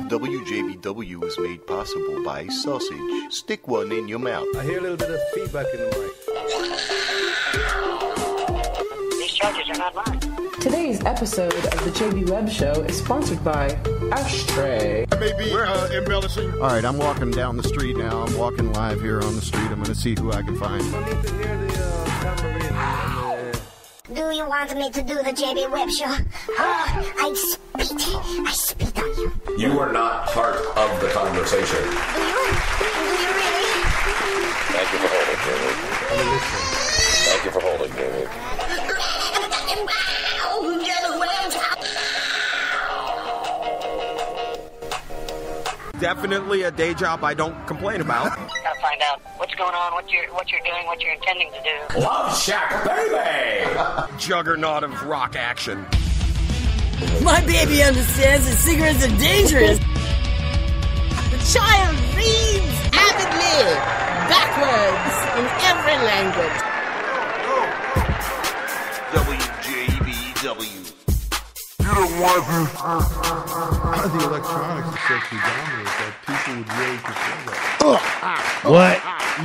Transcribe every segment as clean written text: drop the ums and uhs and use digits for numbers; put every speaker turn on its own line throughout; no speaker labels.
WJBW is made possible by sausage. Stick one in your mouth.
I hear a little bit of feedback in the mic.
These charges are not mine.
Today's episode of the JB Web Show is sponsored by Ashtray.
Maybe embellishing.
All right, I'm walking down the street now. I'm walking live here on the street. I'm going to see who I can find.
I need to hear the tambourine.
Do you want me to do the JB Web Show? Oh, I spit on you.
You are not part of the conversation.
Do you really?
Thank you for holding, Jamie. Thank you for holding, Jamie.
Definitely a day job I don't complain about.
Gotta find out what's going on, what you're doing, what you're intending to do.
Love Shack, baby!
Juggernaut of rock action.
My baby understands that cigarettes are dangerous. The child reads avidly, backwards, in every language.
WJBW.
The electronics is so predominant that people would really prefer that.
What?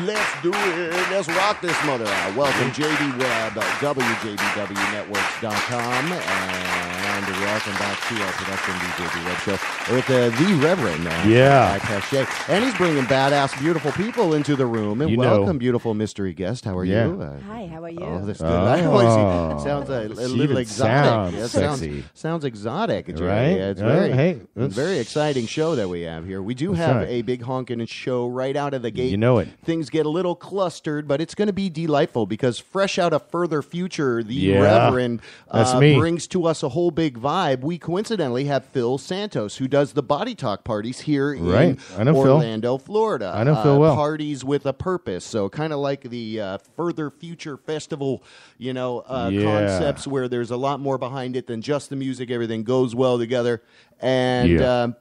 Let's do it. Let's rock this mother out. Welcome, JB Web, WJBWnetworks.com, and welcome back to our production, the JB Web Show, with the Reverend. Cache. And he's bringing badass, beautiful people into the room. And welcome, beautiful mystery guest. How are you?
Hi, how are you?
Oh, that's good. Sounds a little exotic.
Sounds
exotic, Jay.
Right?
Yeah, it's very exciting show that we have here. We do have a big honkin' show right out of the gate.
You know it.
Things get a little clustered, but it's going to be delightful because fresh out of Further Future, the Reverend brings to us a whole big vibe. We coincidentally have Phil Santos, who does the Bodytalk parties here in Orlando, Florida.
I know Phil well.
Parties with a purpose. So kind of like the Further Future Festival, concepts where there's a lot more behind it than just the music. Everything goes well together. And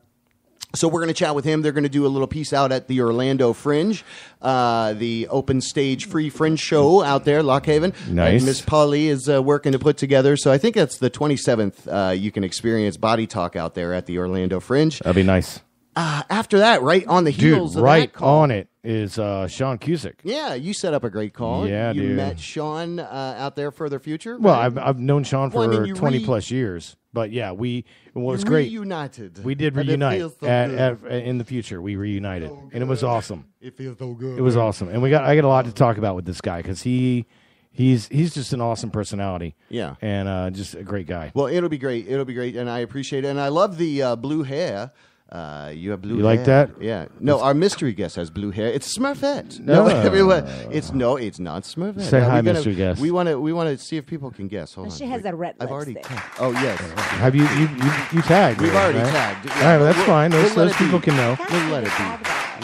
so we're going to chat with him. They're going to do a little piece out at the Orlando Fringe, the open stage free Fringe show out there, Lock Haven.
Nice.
Miss Polly is working to put together. So I think that's the 27th. You can experience Bodytalk out there at the Orlando Fringe.
That'd be nice.
After that, right on the heels of
right
that call,
on it is Sean Cusick.
Yeah, you set up a great call.
Yeah,
you
dude.
met Sean out there for the future.
Well,
right?
I've known Sean for 20 plus years, but yeah, it was great.
Reunited.
We did reunite in the future. We reunited, and it was awesome.
It feels so good.
It was awesome, and I got a lot to talk about with this guy because he's just an awesome personality.
Yeah,
and just a great guy.
Well, it'll be great, and I appreciate it, and I love the blue hair. You have blue hair.
You like that?
Yeah. No, our mystery guest has blue hair. It's Smurfette.
No.
It's not Smurfette.
Say hi, mystery guest.
We want to see if people can guess. Hold on.
She has a red lipstick.
I've already tagged. Oh, yes.
Have you tagged?
We've already
right?
tagged.
All right, well, that's fine. Those people can know.
We'll let it be.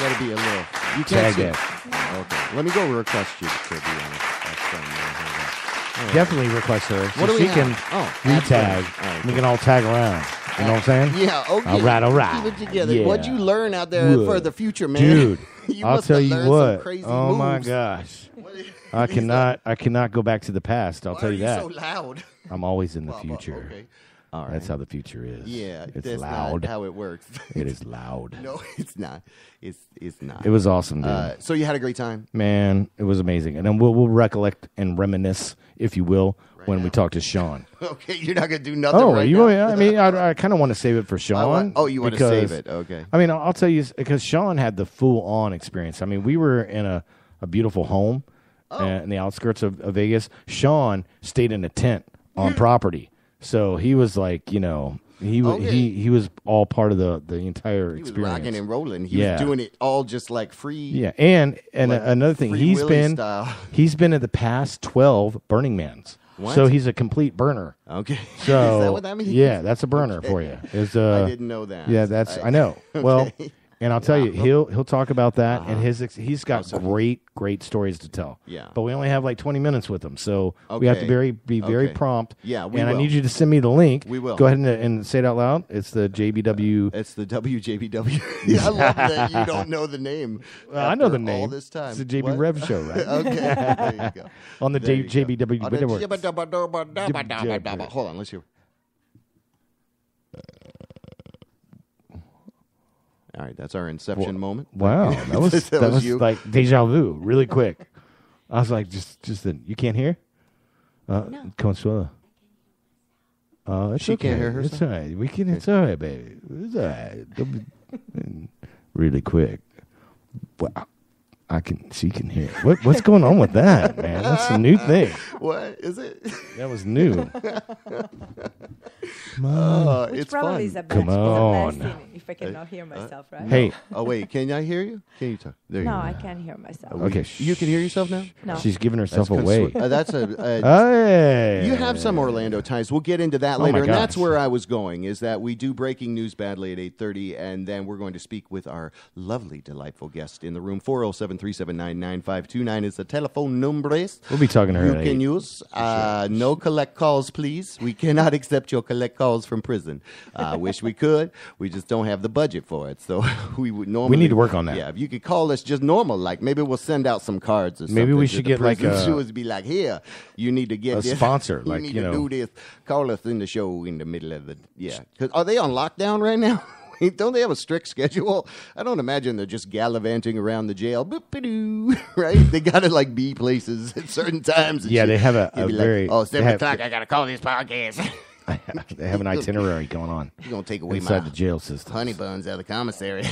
Let it be a little. You can't see it. Okay. Let me go request you to be on it.
Definitely request her so she can re-tag.
Right.
We can all tag around. You know what I'm saying?
Yeah, okay.
All right.
Keep it together.
Yeah.
What'd you learn out there for the future, man?
Dude, I'll
must
tell
have
you
learned
what.
some crazy
Oh, my
moves.
gosh. I cannot go back to the past. I'll tell you that.
Why are you so loud?
I'm always in the future.
Okay. All right.
That's how the future is.
Yeah,
it's
that's
loud.
not how it works.
It is loud.
No, it's not. It's not.
It was awesome, dude.
So you had a great time?
Man, it was amazing. And then we'll recollect and reminisce, if you will, when we talk to Sean.
Okay, you're not going to do nothing now?
I mean, I kind of want to save it for Sean.
You want to save it? Okay.
I mean, I'll tell you, because Sean had the full-on experience. I mean, we were in a beautiful home in the outskirts of Vegas. Sean stayed in a tent on property. So he was like, he was all part of the entire experience.
He was rocking and rolling. He was doing it all just like free.
Yeah, and like another thing, he's been at the past 12 Burning Mans.
What?
So he's a complete burner.
Okay.
So
is that what that means?
Yeah, that's a burner for you.
I didn't know that.
Yeah, I know.
Okay.
Well, and I'll tell you, he'll talk about that, and he's got great stories to tell.
Yeah.
But we only have like 20 minutes with him, so we have to be very prompt.
Yeah,
we will. I need you to send me the link.
We will.
Go ahead and say it out loud. It's the JBW.
It's the WJBW. I love that you don't know the name.
I know the name.
All this time.
It's the JB Rev show, right?
Okay. There you go.
On the JBW.
Hold on. Let's hear. All right, that's our Inception moment.
Wow, that was that was
you.
like deja vu, really quick. I was like, you can't hear?
No.
Consuelo. Oh, it's
She
okay.
can't hear herself?
It's all right. It's all right, baby. It's all right. Really quick. Wow. She can hear. What's going on with that, man? That's a new thing.
What is it?
That was new.
Which
It's
probably
fun.
is a bad,
Come on.
is a bad thing if I cannot hear myself, right?
Hey,
Oh wait, can I hear you? Can you talk? There
No,
you
I
go.
can't hear myself.
okay.
You can hear yourself now.
No.
She's giving herself
That's
away.
That's a
Hey.
You have some Orlando ties. We'll get into that
Oh,
later.
my
And that's
gosh.
where I was going, is that we do breaking news badly at 8:30, and then we're going to speak with our lovely, delightful guest in the room. 407-379-9529 is the telephone number.
We'll be talking to her
You
at
can
8.
use. No collect calls, please. We cannot accept your collect calls from prison. Wish we could. We just don't have the budget for it. So we would normally.
We need to work on that.
Yeah, if you could call us just normal, like maybe we'll send out some cards or something.
Maybe we
to
should
the
get, like,
prison
a-
stewards, be like, here, you need to get
a
this.
sponsor,
you
like,
need
you
to
know.
do this. Call us in the show in the middle of the Because are they on lockdown right now? Don't they have a strict schedule? I don't imagine they're just gallivanting around the jail. Boop-a-doo, right? They got to like be places at certain times. and
Yeah,
shit.
they have a
You'd be
very-
like, 7
they have-
o'clock, I got to call this podcast.
They have an itinerary going on
You're going to take away
inside
my
the jail system.
honey buns out of the commissary.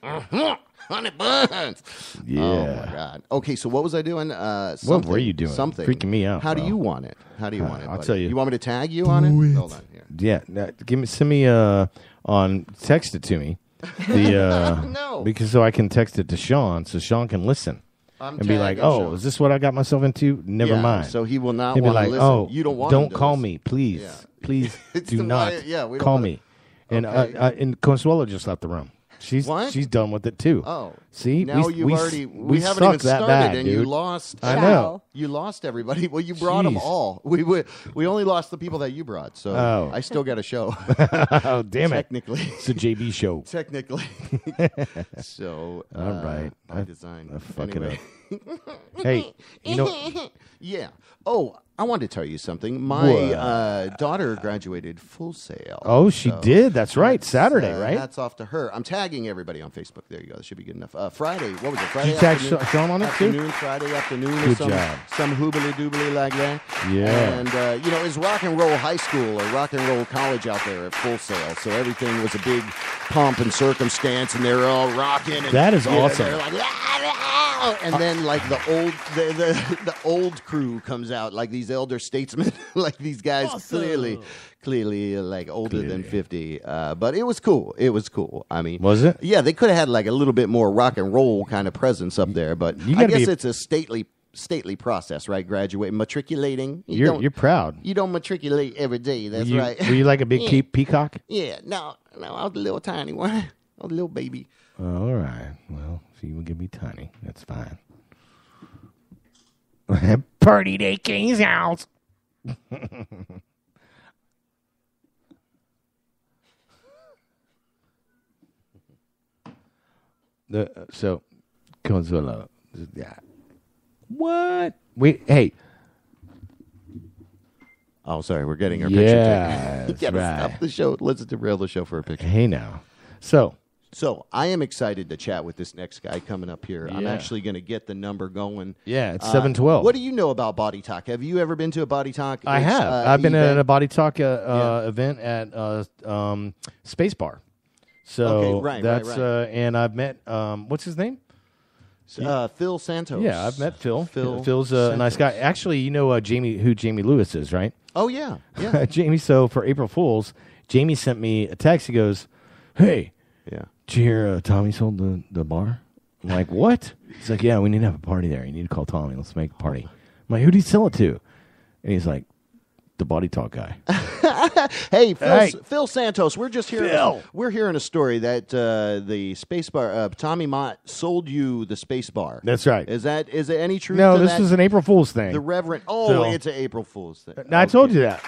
Honey buns.
Yeah.
Oh, my God. Okay, so what was I doing?
What were you doing?
Something.
Freaking me out,
How do
bro.
you want it? How do you want it?
I'll
buddy?
tell you.
You want me to tag you on it? Hold on here.
Yeah, send me on text it to me. The
No.
because so I can text it to Sean so Sean can listen and be like,
tagging
"Oh,
Sean.
is this what I got myself into?" Never
Yeah,
mind.
So he will not
He'll be
want to
like,
listen.
"Oh,
You don't want him
don't
to
call
listen.
me, please,
Yeah.
please
It's
do
the
not
way- yeah, we don't
call
wanna-
me." And
Okay.
and Consuelo just left the room. She's
What?
she's done with it too.
Oh,
see,
now
we,
you've
we,
already
we
haven't
suck
even
that
started,
bad,
and
dude.
you lost.
I know.
You lost everybody. Well, you brought them
Jeez.
all. We only lost the people that you brought. So
Oh.
I still got a show.
Oh, damn it!
Technically.
It's a JB show.
Technically. So
All right.
by design.
I fuck it
Anyway.
Hey, you know,
Yeah. Oh, I wanted to tell you something. My daughter graduated Full Sail.
oh, she
So
did. That's right. Saturday, right?
Hats off to her. I'm tagging everybody on Facebook. There you go. That should be good enough. Friday. What was it? Friday
you tag
afternoon.
Sean on it, too?
Afternoon, Friday afternoon. or
Good
some,
job.
Some hoobly doobly like that.
Yeah.
And it's rock and roll high school or rock and roll college out there at Full Sail. So everything was a big pomp and circumstance, and they were all rocking. And,
That is
you know,
awesome.
they're like, and then like the old crew comes out, like these elder statesmen, like these guys clearly like older than 50. But it was cool. It was cool. I mean,
Was it?
Yeah, they could have had like a little bit more rock and roll kind of presence up there, but
You
I
gotta
guess
be-
it's a stately process, right? Matriculating.
You're proud.
You don't matriculate every day. That's
were you,
right.
Were you like a big peacock?
Yeah. No, I was a little tiny one. I was a little baby.
All right. Well, if you will give me tiny, that's fine. Party day, King's house. So, Consuelo. Yeah. What? Wait. Hey.
Oh, sorry. We're getting our
Yeah,
picture
that's
taken. You gotta
right.
stop the show. Let's derail the show for a picture.
Hey now. So
I am excited to chat with this next guy coming up here. I'm
Yeah.
actually going to get the number going.
yeah, it's 7:12.
What do you know about Bodytalk? Have you ever been to a Bodytalk?
I have. I've been at a Body Talk event at Space Bar. So
Okay, right,
that's
right.
and I've met what's his name?
Phil Santos.
Yeah, I've met Phil.
Phil
Phil's a nice guy.
Santos.
Actually, you know Jamie Lewis is, right?
Oh yeah, yeah,
Jamie. So for April Fools, Jamie sent me a text. He goes, "Hey,
yeah.
did you hear Tommy sold the bar?" I'm like, "What?" He's like, "Yeah, we need to have a party there. You need to call Tommy. Let's make a party." I'm like, "Who did he sell it to?" And he's like, "The Body Talk guy."
Hey,
Hey.
Phil Santos. We're just hearing.
Phil.
We're hearing a story that the space bar. Tommy Mott sold you the space bar.
That's right.
Is there any truth?
No,
to
this
that?
was an April Fool's thing.
The Reverend. Oh,
Phil.
it's an April Fool's thing.
I told you that.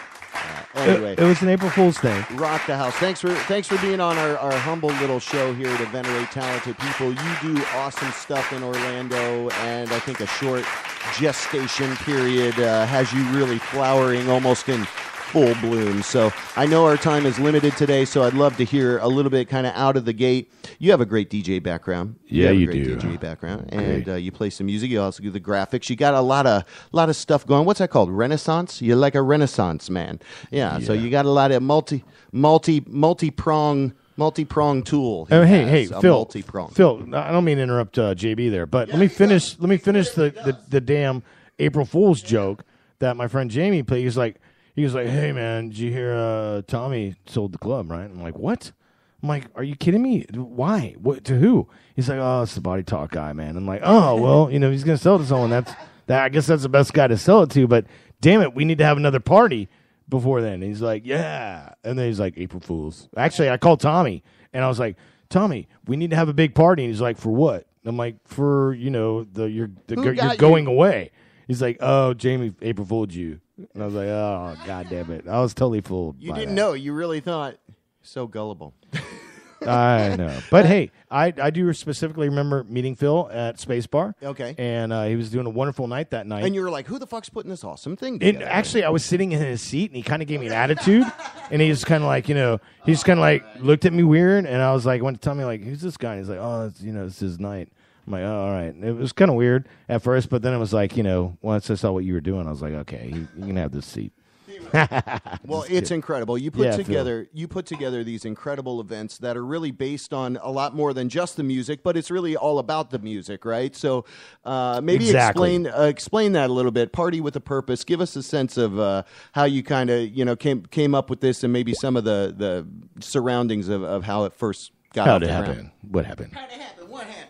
Anyway,
It was an April Fool's thing.
rock the house. Thanks for being on our humble little show here to venerate talented people. You do awesome stuff in Orlando, and I think a short gestation period has you really flowering almost in full bloom. So I know our time is limited today, so I'd love to hear a little bit kind of out of the gate. You have a great DJ background.
Yeah,
you
you
have a
do.
great DJ background, and you play some music. You also do the graphics. You got a lot of stuff going. What's that called? Renaissance? You're like a Renaissance man. Yeah. So you got a lot of multi-prong tool.
Oh, hey, Phil.
Multi-prong.
Phil, I don't mean to interrupt JB there, but let me finish the damn April Fool's joke that my friend Jamie played. He was like, hey man, did you hear Tommy sold the club, right? I'm like, what? I'm like, are you kidding me? Why? What, to who? He's like, oh, it's the Bodytalk guy, man. I'm like, oh, well, he's gonna sell it to someone. I guess that's the best guy to sell it to, but damn it, we need to have another party before then. And he's like, yeah. And then he's like, April Fools. Actually, I called Tommy and I was like, Tommy, we need to have a big party. And he's like, for what? I'm like, for, you're going away. He's like, oh, Jamie, April fooled you. And I was like, oh, God damn it. I was totally fooled.
You didn't know. You really thought. So gullible.
I know. But hey, I do specifically remember meeting Phil at Space Bar.
Okay.
And he was doing a wonderful night that night.
And you were like, who the fuck's putting this awesome thing together?
And actually, I was sitting in his seat, and he kind of gave me an attitude. And he was kind of like, he just kind of like looked at me weird. And I was like, went to tell me, like, who's this guy? And he's like, oh, it's his night. I'm like, oh, all right. And it was kind of weird at first, but then it was like, once I saw what you were doing, I was like, okay, you can have this seat.
Well, it's incredible. You put together these incredible events that are really based on a lot more than just the music, but it's really all about the music, right? So maybe explain that a little bit. Party with a Purpose. Give us a sense of how you kind of came up with this, and maybe some of the surroundings of how it first got off the ground.
What happened?
How did it happen? What happened?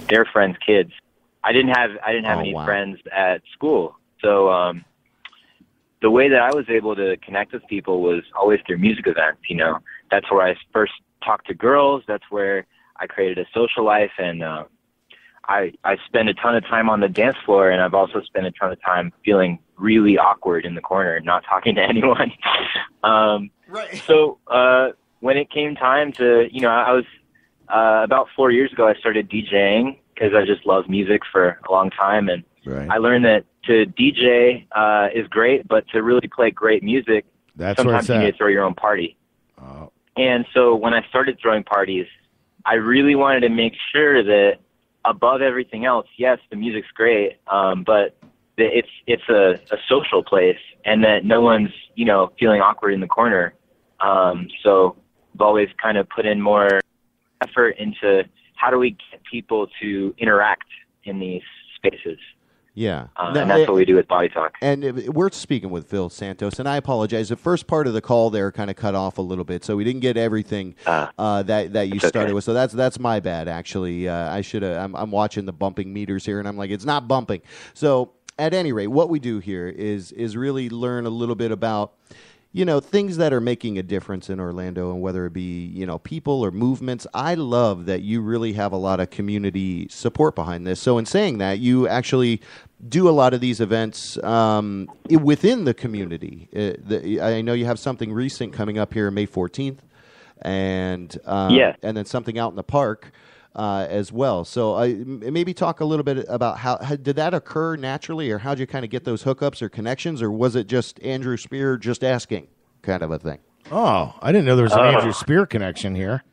Their friends' kids. I didn't have any friends at school. So the way that I was able to connect with people was always through music events. That's where I first talked to girls. That's where I created a social life, and I spend a ton of time on the dance floor, and I've also spent a ton of time feeling really awkward in the corner and not talking to anyone.
Right.
So when it came time to, I was about 4 years ago, I started DJing because I just loved music for a long time. And I learned that to DJ is great, but to really play great music, sometimes you need to throw your own party.
Oh.
And so when I started throwing parties, I really wanted to make sure that above everything else, yes, the music's great, but it's a social place, and that no one's, feeling awkward in the corner. So I've always kind of put in more effort into how do we get people to interact in these spaces.
Yeah.
And that's what we do with Bodytalk.
And we're speaking with Phil Santos, and I apologize. The first part of the call there kind of cut off a little bit, so we didn't get everything that you started with. So that's my bad, actually. I should have. I'm watching the bumping meters here, and I'm like, it's not bumping. So at any rate, what we do here is really learn a little bit about things that are making a difference in Orlando, and whether it be, people or movements. I love that you really have a lot of community support behind this. So in saying that, you actually do a lot of these events within the community. I know you have something recent coming up here May 14th, and then something out in the park as well. So maybe talk a little bit about how did that occur naturally, or how did you kind of get those hookups or connections, or was it just Andrew Spear just asking kind of a thing?
Oh, I didn't know there was an Andrew Spear connection here.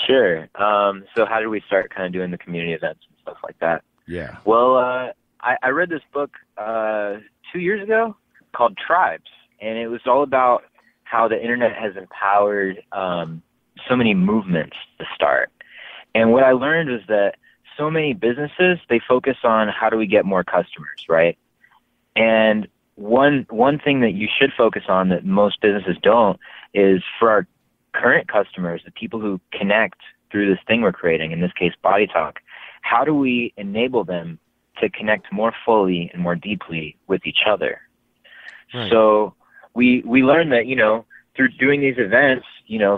Sure. So how did we start kind of doing the community events and stuff like that?
Yeah.
Well, I read this book 2 years ago called Tribes, and it was all about how the internet has empowered so many movements to start. And what I learned was that so many businesses, they focus on how do we get more customers, right? And one thing that you should focus on that most businesses don't is for our current customers, the people who connect through this thing we're creating, in this case, Bodytalk, how do we enable them to connect more fully and more deeply with each other? Right. So we learned that, through doing these events,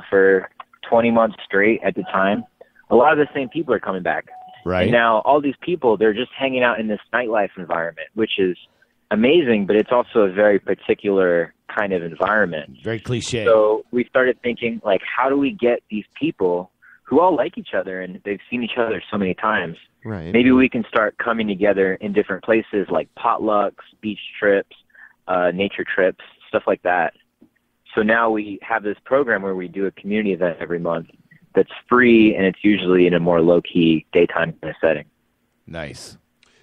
for 20 months straight at the time, a lot of the same people are coming back.
Right.
And now all these people, they're just hanging out in this nightlife environment, which is amazing, but it's also a very particular kind of environment.
Very cliche.
So we started thinking, like, how do we get these people who all like each other and they've seen each other so many times?
Right.
Maybe we can start coming together in different places like potlucks, beach trips, nature trips, stuff like that. So now we have this program where we do a community event every month that's free, and it's usually in a more low-key daytime kind of setting.
Nice.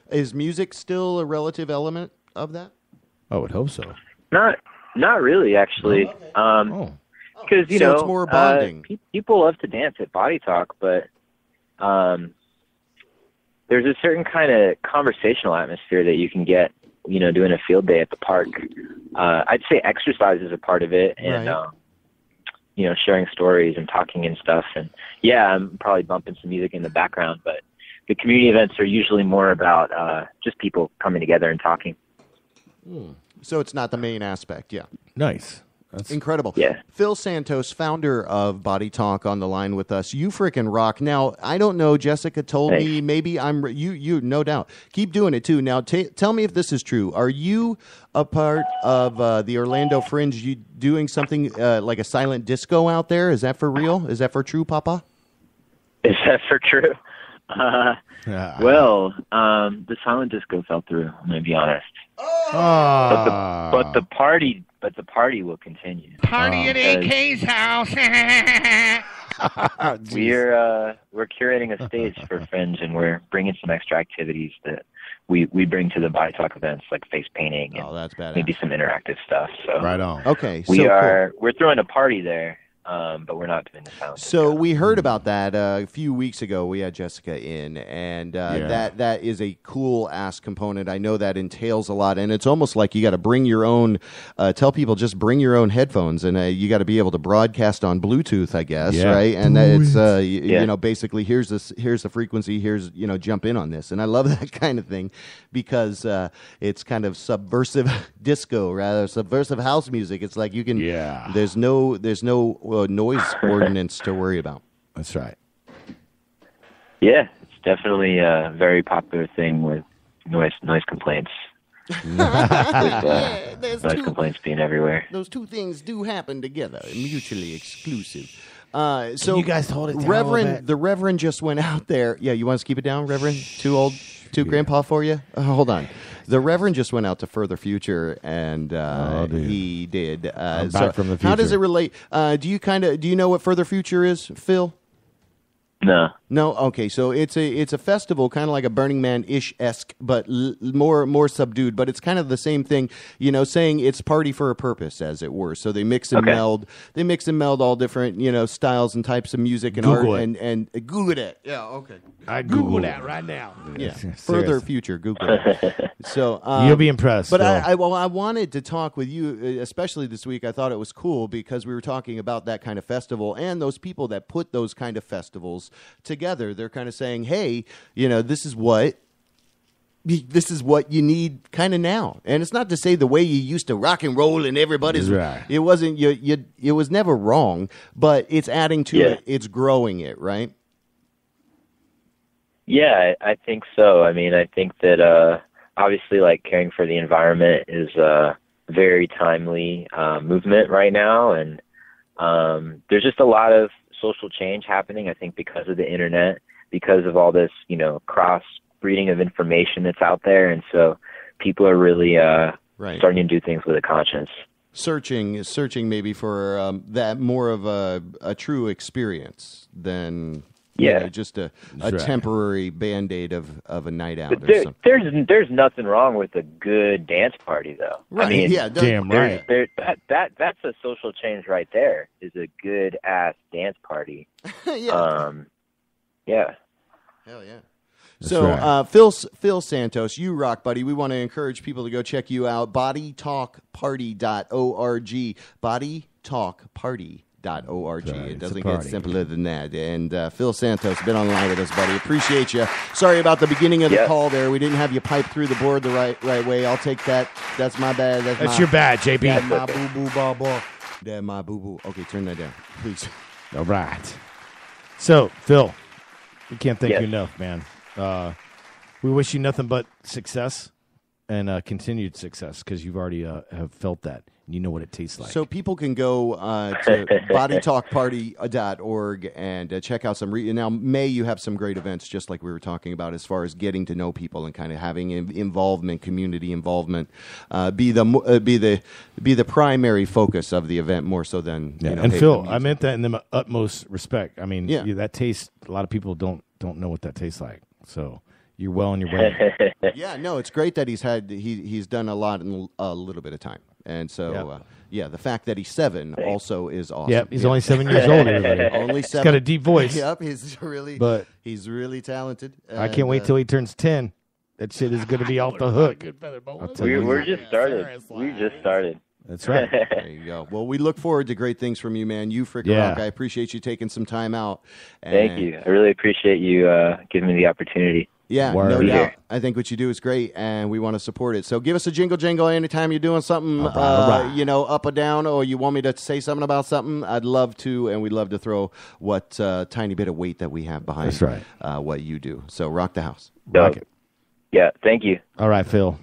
Is music still a relative element of that?
I would hope so.
Not really, actually. Because, you
So
know,
it's more bonding.
People love to dance at Bodytalk, but there's a certain kind of conversational atmosphere that you can get, you know, doing a field day at the park. I'd say exercise is a part of it, and
Right.
you know, sharing stories and talking and stuff. And yeah, I'm probably bumping some music in the background, but the community events are usually more about just people coming together and talking.
So it's not the main aspect, yeah.
Nice. That's
Incredible.
Yeah.
Phil Santos, founder of Body Talk, on the line with us. You freaking rock. Now, I don't know, Jessica told me, maybe you no doubt. Keep doing it too. Now, tell me if this is true. Are you a part of the Orlando Fringe, you doing something like a silent disco out there? Is that for real? Is that for true, Papa?
Is that for true? Well, the silent disco fell through, I'm going to be honest. But the party will continue.
Party at AK's house.
We're curating a stage for Fringe, and we're bringing some extra activities that we bring to the Body Talk events, like face painting and
that's badass.
maybe some interactive stuff. So
right on.
Okay,
we're throwing a party there. But we're not doing the sound.
So we heard about that a few weeks ago. We had Jessica in, and that is a cool ass component. I know that entails a lot, and it's almost like you got to bring your own. Tell people just bring your own headphones, and you got to be able to broadcast on Bluetooth, I guess, right? And it's you know, basically here's the frequency, here's, you know, jump in on this, and I love that kind of thing because it's kind of subversive disco, rather subversive house music. It's like you can.
Yeah.
There's no noise ordinance to worry about.
That's right.
Yeah, it's definitely a very popular thing with noise complaints. Noise complaints being everywhere.
Those two things do happen together, mutually exclusive. So
you guys hold it down
Reverend, the Reverend just went out there. Yeah, you want us to keep it down, Reverend? Too grandpa for you? Hold on. The Reverend just went out to Further Future, and he did.
Back from the future.
How does it relate? Do you know what Further Future is, Phil? No. Okay. So it's a festival, kind of like a Burning Man-ish-esque, but more subdued. But it's kind of the same thing, you know, saying it's party for a purpose, as it were. So they mix and meld. They mix and meld all different, you know, styles and types of music and
Google
art.
it.
And Google it. Yeah. Okay.
I Google that right now.
Yeah. Further Future. Google it. So
you'll be impressed.
But I wanted to talk with you, especially this week. I thought it was cool because we were talking about that kind of festival and those people that put those kind of festivals together. They're kind of saying, hey, you know, this is what you need kind of now. And it's not to say the way you used to rock and roll and everybody's
right.
It wasn't it was never wrong, but it's adding to it. It's growing it, right?
Yeah, I think so. I mean, I think that obviously, like, caring for the environment is a very timely movement right now, and there's just a lot of social change happening, I think, because of the internet, because of all this, you know, cross-breeding of information that's out there, and so people are really starting to do things with a conscience. Searching
maybe for that more of a true experience than... Yeah, you know, just a temporary Band-Aid of a night out.
There's nothing wrong with a good dance party, though.
Right?
I mean,
damn right.
That's a social change right there. Is a good ass dance party.
Yeah.
Yeah.
Hell yeah.
That's
so,
right.
Phil Santos, you rock, buddy. We want to encourage people to go check you out. Bodytalkparty.org. Bodytalkparty.org. It doesn't get simpler than that. And Phil Santos, been on the line with us, buddy. Appreciate you. Sorry about the beginning of the call there. We didn't have you pipe through the board the right way. I'll take that. That's my bad.
That's your bad, JB.
That's my boo-boo, blah. That's my boo-boo. Okay, turn that down, please.
All right. So, Phil, we can't thank you enough, man. We wish you nothing but success and continued success because you've already have felt that. You know what it tastes like.
So people can go to bodytalkparty.org and check out some. Now, May, you have some great events, just like we were talking about, as far as getting to know people and kind of having involvement, community involvement, be the primary focus of the event more so than.
Yeah.
You know,
And
hey,
Phil, I meant that in the utmost respect. I mean,
Yeah.
that taste. A lot of people don't know what that tastes like. So you're well on your way.
Yeah, no, it's great that he's done a lot in a little bit of time. And so, the fact that he's 7 also is awesome.
Yep, he's only 7 years old. Everybody.
Only 7.
He's got a deep voice.
Yep, he's really talented.
I can't wait till he turns 10. That shit is going to be off the hook.
We're just started. We just started.
That's right.
There you go. Well, we look forward to great things from you, man. You freaking rock. I appreciate you taking some time out.
Thank you. I really appreciate you giving me the opportunity.
Yeah, no doubt. I think what you do is great, and we want to support it. So give us a jingle anytime you're doing something, up or down, or you want me to say something about something. I'd love to, and we'd love to throw what tiny bit of weight that we have behind what you do. So rock the house.
Rock it.
Yeah, thank you.
All right, Phil.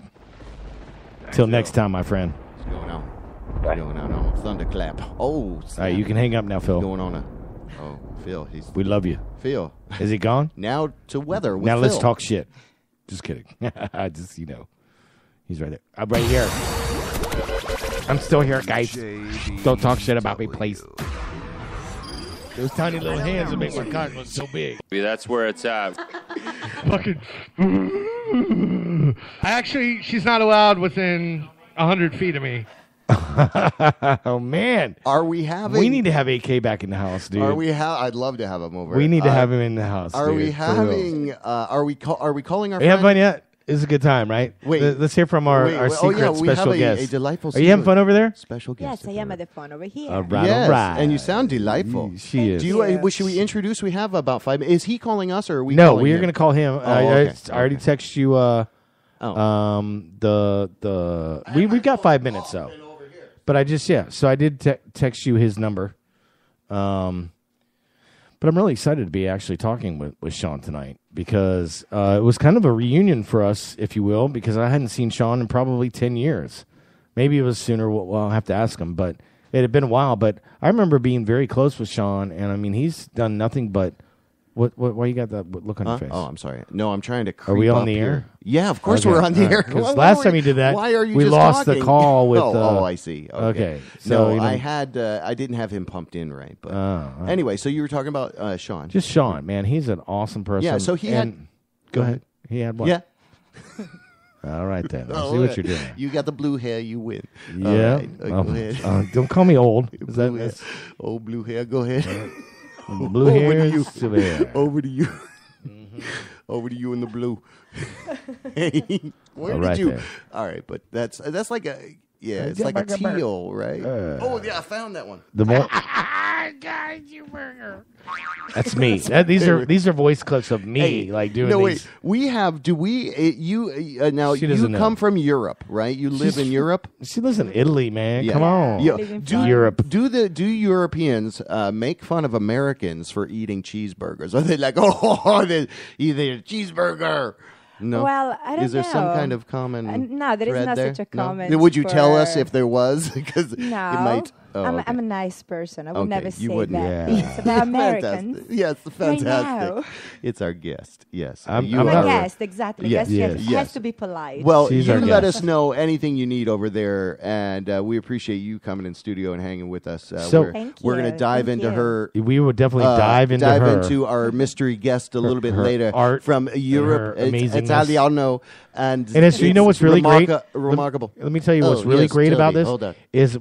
Till next time, my friend.
What's going on? What's going on? Thunderclap. Oh,
all right, you can hang up now, Phil.
Going on Phil.
We love you.
Phil.
Is he gone?
Now to weather with
Now let's
Phil.
talk shit. Just kidding. He's right there. I'm right here. I'm still here, guys. Don't talk shit about me, please. Those tiny little hands that make my cock look so big.
That's where it's at.
Fucking. Actually, she's not allowed within 100 feet of me.
Oh man,
are we having?
We need to have AK back in the house, dude.
I'd love to have him over.
We need to have him in the house.
Are
dude,
we having? Are we calling our?
Are you having fun yet? It's a good time, right?
Wait,
let's hear from our secret special guest.
A delightful.
Are you having fun over there?
Special guest.
Yes, I am at the phone over here.
All right.
And you sound delightful.
She is.
Do you? Should we introduce? We have about 5 minutes. Is he calling us, or are we?
No, we are going to call him.
Okay.
I already texted you. We've got 5 minutes though. But I just so I did text you his number, but I'm really excited to be actually talking with Sean tonight because it was kind of a reunion for us, if you will, because I hadn't seen Sean in probably 10 years. Maybe it was sooner. Well, I'll have to ask him, but it had been a while. But I remember being very close with Sean, and I mean he's done nothing but. Why you got that look on your face?
Oh, I'm sorry. No, I'm trying to.
Are we on the
here.
air?
Yeah, of course we're on the air.
Because last time you did that,
why are you
we
just
lost
talking?
the call with.
I see. Okay.
So
no, I didn't have him pumped in right. But anyway, so you were talking about Sean.
Just Sean, man. He's an awesome person.
Yeah. So he had.
Go ahead. He had what?
Yeah.
All right then. I see what you're doing.
You got the blue hair. You win.
Yeah.
Right. Go ahead.
Don't call me old. Is
blue hair. Oh, blue hair. Go ahead.
Blue hair.
Over to you. Over to you in the blue. Hey, where did you?
There.
All right, but that's like a it's like a teal, right? I found that one.
The more. That's me. These are voice clips of me doing.
No,
these.
wait. We have. Do we? You now? You come from Europe, right? You live in Europe.
She lives in Italy, man.
Yeah.
Come on.
Europe. Do Europeans make fun of Americans for eating cheeseburgers? Are they like, they either a cheeseburger? No.
Well, I don't know.
Is there some kind of common?
No, there is not
there?
such a
No?
comment.
Would you tell us if there was? Because
no,
it might. Oh,
I'm
okay.
a nice person. I would never say
wouldn't.
that.
Yeah.
It's about Americans.
Fantastic. Yes, fantastic.
know.
It's our guest. Yes,
I'm
My
not-
guest, exactly.
Yes.
Yes.
Yes.
Has to be polite.
Well,
She's
you
our
let
guest.
us know anything you need over there, and we appreciate you coming in studio and hanging with us.
So-
we're going to dive into her.
We would definitely dive into her.
into our mystery guest a little bit
her
later
art
from Europe,
and her amazingness.
Italiano, and
it's you know what's really great?
remarkable.
Let me tell you what's really
yes,
great
tell
about
me.
this
Hold on.
is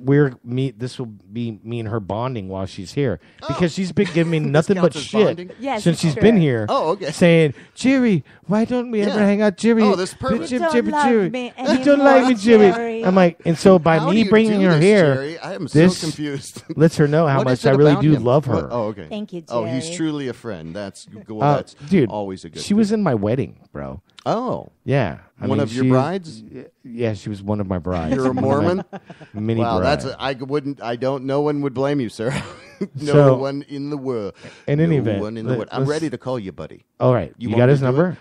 this will be me and her bonding while she's here because she's been giving me nothing but
counts as
shit
bonding?
Yes,
since
it's
she's
true.
been here.
Oh, okay.
Saying, Jerry, why don't we ever hang out, Jerry?
Oh, this is perfect.
You don't love me
You don't like me,
anymore,
Jerry. I'm like, and so by
How
me
do you
bringing
do
her
this,
here,
Jerry? I am
this
so confused.
lets her know how
What
much
is it
I really
about
do
him?
love her.
Oh, okay.
Thank you,
Oh, he's
Jerry.
truly a friend. That's that's
Dude,
always a good.
She was in my wedding, bro.
Oh,
Yeah.
one of your brides.
Yeah, she was one of my brides.
You're a Mormon.
Mini
Wow,
bride.
I don't. No one would blame you, sir. No
So,
one in the world.
in any
no
event,
one in the world. I'm
let's-
ready to call you, buddy.
All right.
You
You
want
got
me
his
to do
number?
it?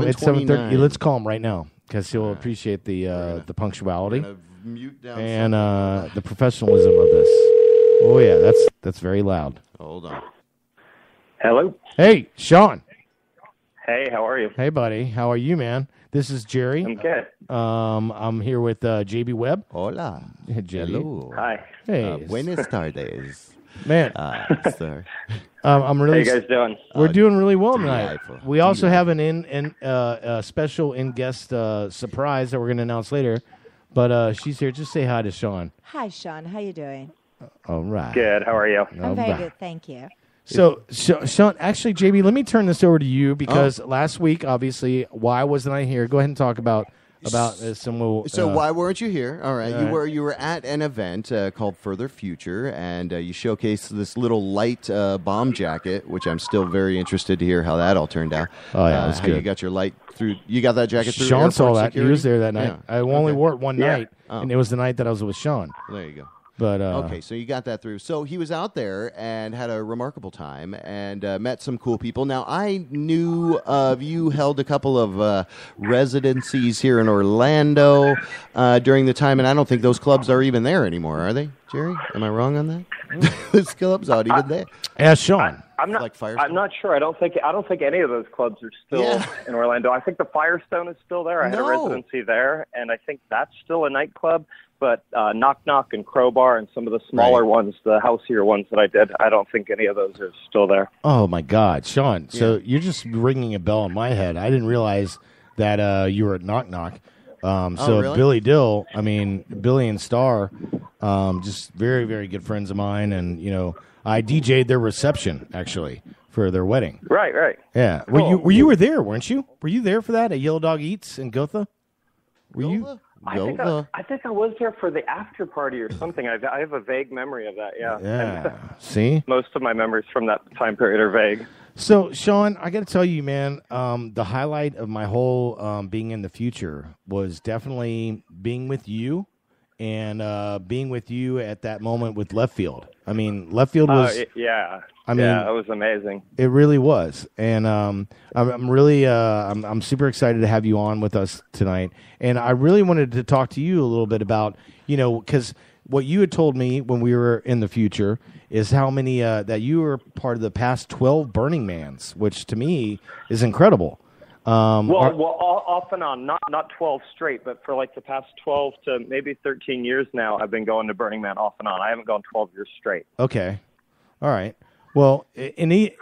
It's
It's 7:30.
7:29.
Let's call him right now. because he'll appreciate the punctuality
Mute down
and the professionalism of this. Oh yeah, that's very loud.
Hold on.
Hello.
Hey, Sean.
Hey, how are you?
Hey, buddy. How are you, man? This is Jerry.
I'm good.
I'm here with JB Webb.
Hola.
Hey, Jerry.
Hello.
Hi.
Hey.
Buenas tardes.
Man.
Sorry.
I'm really.
How you guys doing?
We're doing really well tonight.
delightful.
We also have a special in-guest surprise that we're going to announce later. But she's here. Just say hi to Sean.
Hi, Sean. How you doing?
All right.
Good. How are you?
I'm very good, thank you.
So, Sean, actually, JB, let me turn this over to you because last week, obviously, why wasn't I here? Go ahead and talk about this, and we'll.
So why weren't you here? All right, you were at an event called Further Future, and you showcased this little light bomb jacket, which I'm still very interested to hear how that all turned out.
Oh yeah, that's
how
good.
You got your light through. You got that jacket through.
Sean saw that.
security?
He was there that night.
Yeah.
I only wore it one
Yeah.
night, and it was the night that I was with Sean.
There you go.
But
Okay, so you got that through. So he was out there and had a remarkable time and met some cool people. Now, I knew of you held a couple of residencies here in Orlando during the time, and I don't think those clubs are even there anymore, are they, Jerry? Am I wrong on that? Those clubs aren't even there.
ask Sean.
I'm not.
Like Firestone?
I'm not sure. I don't think any of those clubs are still in Orlando. I think the Firestone is still there. I had a residency there, and I think that's still a nightclub. But Knock Knock and Crowbar and some of the smaller ones, the houseier ones that I did, I don't think any of those are still there.
Oh my God, Sean! So you're just ringing a bell in my head. I didn't realize that you were at Knock Knock.
Really?
Billy Dill, I mean Billy and Star, just very very good friends of mine, and I DJ'd their reception actually for their wedding.
Right.
Yeah,
Cool.
you were there, weren't you? Were you there for that at Yellow Dog Eats in Gotha? Were you?
I think I was there for the after party or something. I have a vague memory of that. Yeah.
Yeah. See,
Most of my memories from that time period are vague.
so Sean, I got to tell you, man, the highlight of my whole being in the future was definitely being with you and being with you at that moment with Left Field. I mean, Left Field was.
It was amazing.
It really was, and I'm really I'm super excited to have you on with us tonight. And I really wanted to talk to you a little bit about because what you had told me when we were in the future is how many that you were part of the past 12 Burning Mans, which to me is incredible.
Off and on, not 12 straight, but for like the past 12 to maybe 13 years now, I've been going to Burning Man off and on. I haven't gone 12 years straight.
Okay, all right. Well,
Sorry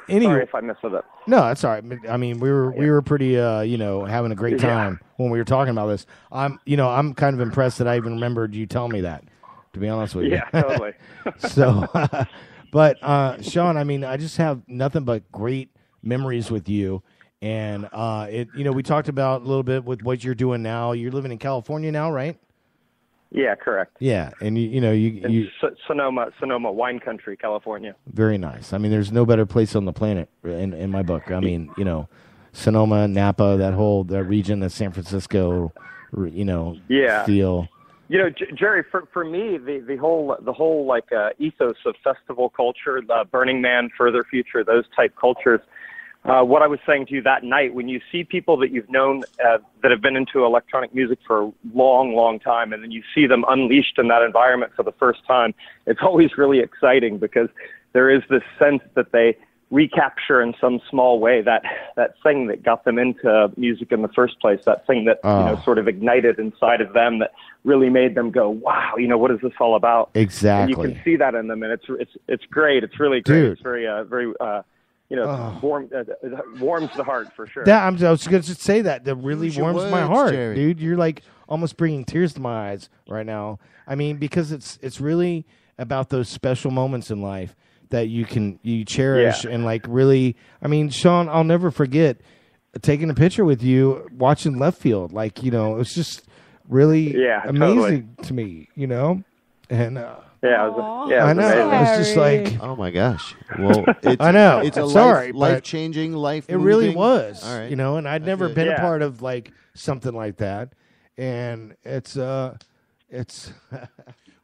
if I missed it.
No, that's all right. I mean, we were pretty, having a great time when we were talking about this. I'm kind of impressed that I even remembered you telling me that, to be honest with you.
Yeah, totally.
So, but Sean, I mean, I just have nothing but great memories with you. And we talked about a little bit with what you're doing now. You're living in California now, right?
Yeah, correct.
Yeah, and you
Sonoma, wine country, California.
Very nice. I mean, there's no better place on the planet in my book. I mean, Sonoma, Napa, that region, the San Francisco, feel.
Jerry, for me, the whole ethos of festival culture, Burning Man, Further Future, those type cultures. What I was saying to you that night, when you see people that you've known that have been into electronic music for a long, long time, and then you see them unleashed in that environment for the first time, it's always really exciting because there is this sense that they recapture in some small way that thing that got them into music in the first place, that thing that sort of ignited inside of them that really made them go, wow, what is this all about?
Exactly.
And you can see that in them, and it's great. It's really great.
Dude.
It's very warms the heart for sure.
I was going to say that really warms my heart,
Jerry.
dude. You're like almost bringing tears to my eyes right now. I mean, because it's really about those special moments in life that you cherish and really. I mean, Sean, I'll never forget taking a picture with you watching Left Field. It's just really amazing to me. And.
I know.
Amazing. It's just like,
oh my gosh. Well,
I know.
It's a life-changing, life.
It really was.
All right.
And I'd never been a part of something like that, and it's.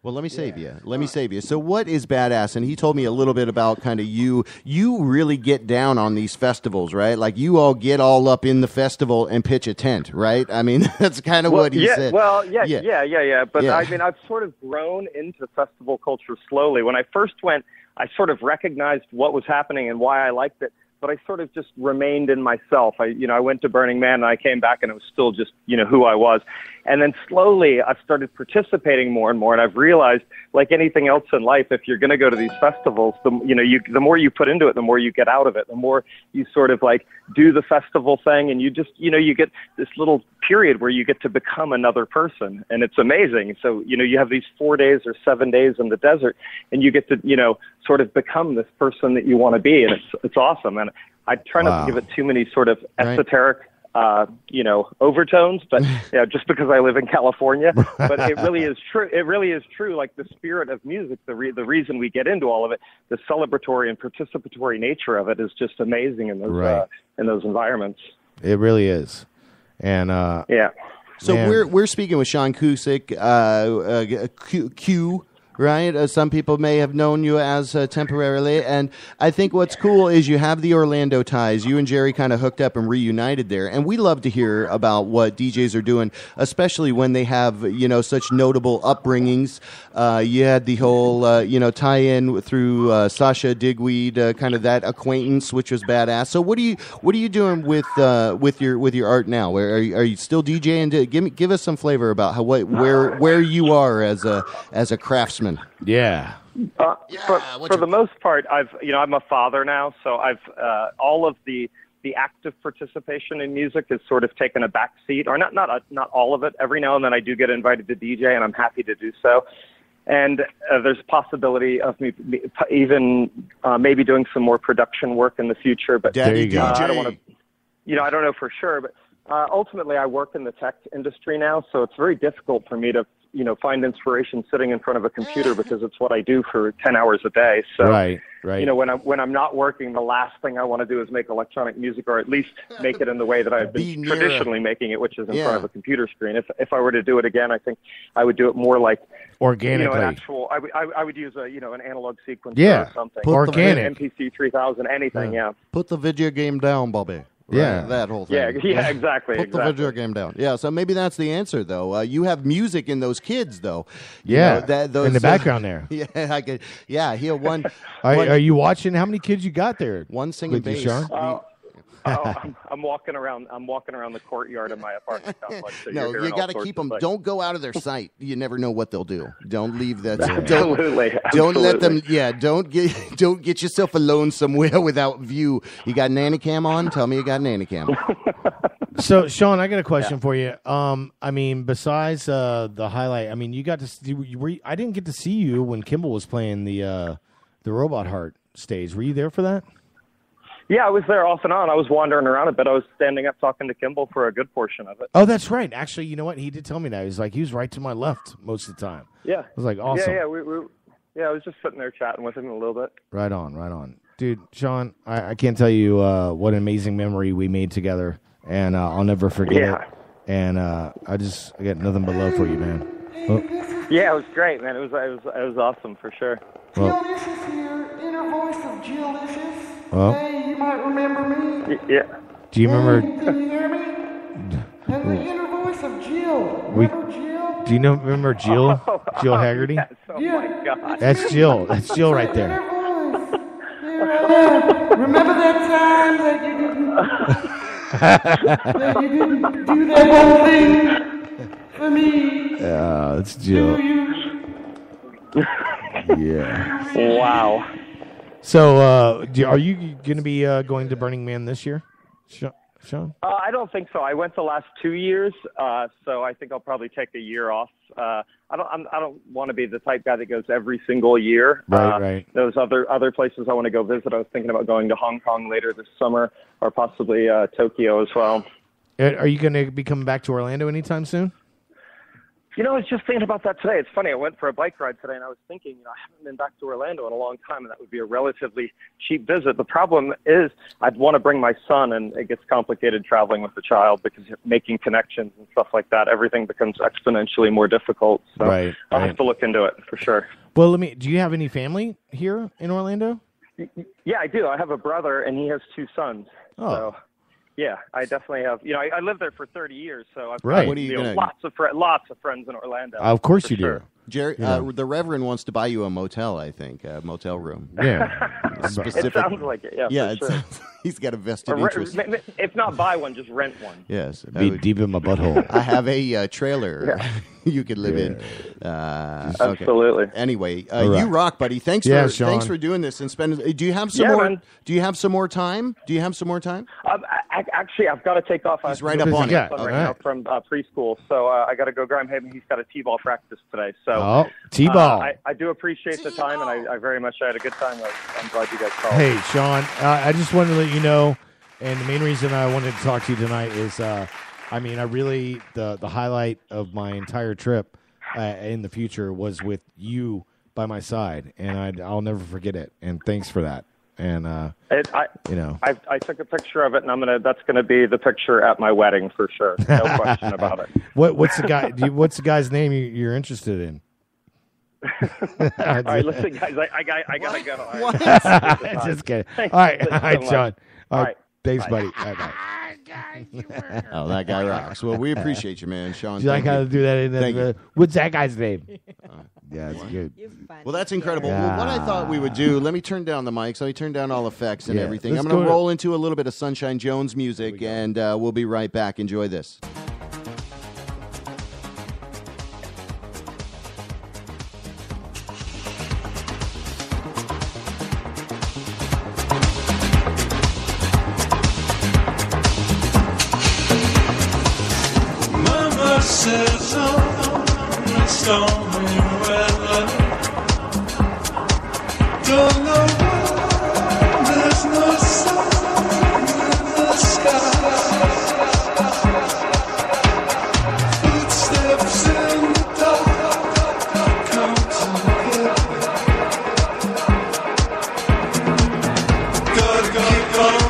Well, let me save you. Let me save you. So what is badass? And he told me a little bit about kind of you. You really get down on these festivals, right? Like you all get all up in the festival and pitch a tent, right? I mean, that's kind of what he said.
Well, yeah. But I mean, I've sort of grown into festival culture slowly. When I first went, I sort of recognized what was happening and why I liked it. But I sort of just remained in myself. I went to Burning Man and I came back and it was still just, who I was. And then slowly I've started participating more and more. And I've realized, like anything else in life, if you're going to go to these festivals, the more you put into it, the more you get out of it, the more you sort of like do the festival thing. And you just, you get this little period where you get to become another person. And it's amazing. So, you have these 4 days or 7 days in the desert and you get to, sort of become this person that you want to be. And it's awesome. And I try not to give it too many sort of esoteric, overtones, but just because I live in California, but it really is true. It really is true. Like the spirit of music, the reason we get into all of it, the celebratory and participatory nature of it is just amazing in those environments.
It really is. And,
So we're speaking with Sean Cusick, Q, right? Some people may have known you as temporarily. And I think what's cool is you have the Orlando ties. You and Jerry kind of hooked up and reunited there. And we love to hear about what DJs are doing, especially when they have, such notable upbringings. You had the whole, tie-in through Sasha Digweed, kind of that acquaintance, which was badass. So what are you doing with your art now? Are you still DJing? Give us some flavor about where you are as a craftsman.
Yeah.
For the most part, I'm a father now, so I've all of the active participation in music has sort of taken a back seat, or not all of it. Every now and then I do get invited to DJ, and I'm happy to do so. And there's a possibility of me even maybe doing some more production work in the future. But
Daddy DJ.
I don't want to, I don't know for sure. But ultimately, I work in the tech industry now, so it's very difficult for me to find inspiration sitting in front of a computer because it's what I do for 10 hours a day. So,
right.
When I'm not working, the last thing I want to do is make electronic music, or at least make it in the way that I've been traditionally making it, which is in front of a computer screen. If I were to do it again, I think I would do it more like
organically.
An actual. I would use an analog sequencer or something.
Organic.
MPC 3000, anything. Yeah.
Put the video game down, Bobby.
Yeah,
that whole thing.
Yeah, exactly.
Put the video game down. Yeah, so maybe that's the answer, though. You have music in those kids, though.
In the background there.
Yeah, I could. Yeah, one.
Are you watching? How many kids you got there?
One singing bass.
I'm walking around the courtyard of my apartment complex. So
no, you got to keep them. Don't go out of their sight. You never know what they'll do. Don't leave that.
Absolutely.
Don't let them. Yeah. Don't get yourself alone somewhere without view. You got nanny cam on? Tell me you got nanny cam.
So, Sean, I got a question for you. Besides the highlight, you got to see. I didn't get to see you when Kimball was playing the Robot Heart stage. Were you there for that?
Yeah, I was there off and on. I was wandering around a bit. I was standing up talking to Kimball for a good portion of it.
Oh, that's right. Actually, you know what? He did tell me that. He was right to my left most of the time.
Yeah.
I was like, awesome.
Yeah, I was just sitting there chatting with him a little bit.
Right on. Dude, Sean, I can't tell you what an amazing memory we made together, and I'll never forget it. And I got nothing but love for you, man. Oh.
Yeah, it was great, man. It was awesome for sure.
Well,
Jill Licious here, inner voice of Jill Licious.
Well,
hey, you might remember me.
Yeah.
Do you remember?
Can you hear me? And the inner voice of Jill. Remember Jill?
Do you remember Jill? Jill Haggerty?
Yes. Oh my God.
That's Jill. That's Jill right there.
Remember that time that you didn't do that whole thing for me?
Yeah, it's Jill. Yeah.
Wow.
So, are you going to be going to Burning Man this year, Sean?
I don't think so. I went the last 2 years, so I think I'll probably take a year off. I don't want to be the type guy that goes every single year.
Right.
Those other places I want to go visit. I was thinking about going to Hong Kong later this summer, or possibly Tokyo as well.
Are you going to be coming back to Orlando anytime soon?
You know, I was just thinking about that today. It's funny. I went for a bike ride today, and I was thinking, I haven't been back to Orlando in a long time, and that would be a relatively cheap visit. The problem is I'd want to bring my son, and it gets complicated traveling with the child because you're making connections and stuff like that. Everything becomes exponentially more difficult. So I'll have to look into it for sure.
Well, do you have any family here in Orlando?
Yeah, I do. I have a brother, and he has 2 sons.
Oh.
So, yeah, I definitely have. You know, I lived there for 30 years, so I've
Right.
got lots of friends in Orlando.
Of course you
sure.
do.
Jerry,
Yeah.
the Reverend wants to buy you a motel, I think, a motel room.
Yeah.
It sounds like it, yeah, for sure.
He's got a vested
Or
interest.
if not buy one, just rent one.
Yes.
Be deep in my butthole.
I have a trailer you could live in.
Absolutely.
Okay. Anyway,
All right.
you rock, buddy. Thanks
Sean.
for doing this and spending. Do you have some more?
Man.
Do you have some more time?
Actually, I've got to take off.
He's right up on it.
Right now from preschool, so I got to go grab him. He's got a t-ball practice today. So
t-ball.
I do appreciate the time, and I very much had a good time. I'm glad you guys called.
Hey, Sean, I just wanted to let you know, and the main reason I wanted to talk to you tonight is, I really, the highlight of my entire trip in the future was with you by my side, and I'll never forget it. And thanks for that. And
I took a picture of it, and that's gonna be the picture at my wedding for sure. No question about it.
What's the guy? What's the guy's name you're interested in?
All right, listen, guys, I gotta go.
What? Just kidding. All right, Sean. All right, thanks, buddy. All right,
Oh, that guy rocks. Well, we appreciate you, man, Sean.
Do you like how to do that?
Thank you.
What's that guy's name? Yeah, it's good.
Well, that's incredible. Well, what I thought we would do, let me turn down the mics. Let me turn down all effects and everything.
let's
I'm going
go
to roll into a little bit of Sunshine Jones music, and we'll be right back. Enjoy this.
Mama says I'm stormy weather. Don't know why there's no sun in the sky. Footsteps in the dark come together. Gotta keep on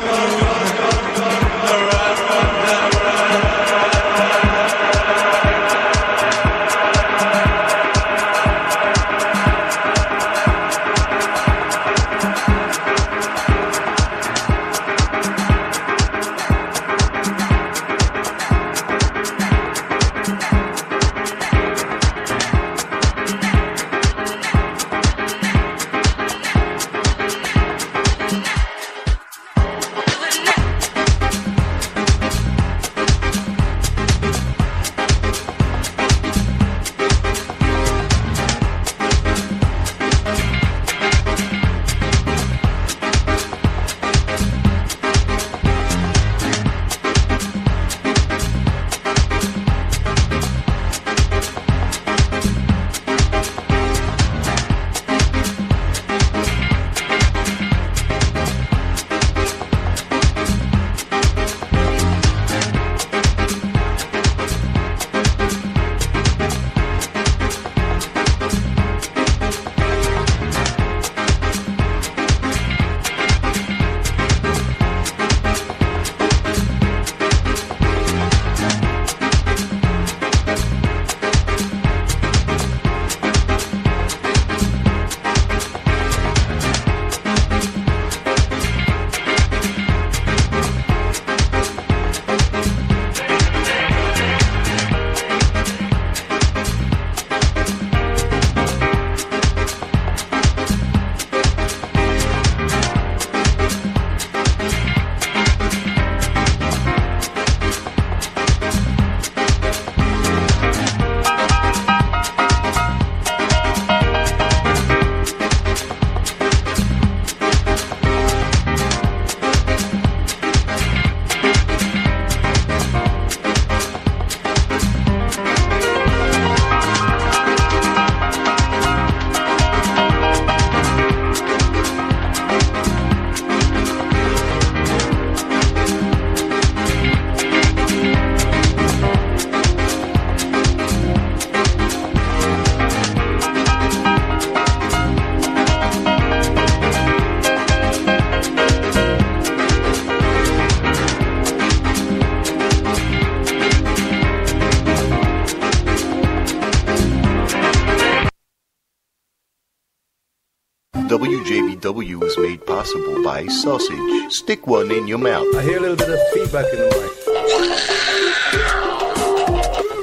WJBW is made possible by sausage. Stick one in your mouth.
I hear a little bit of feedback in the mic.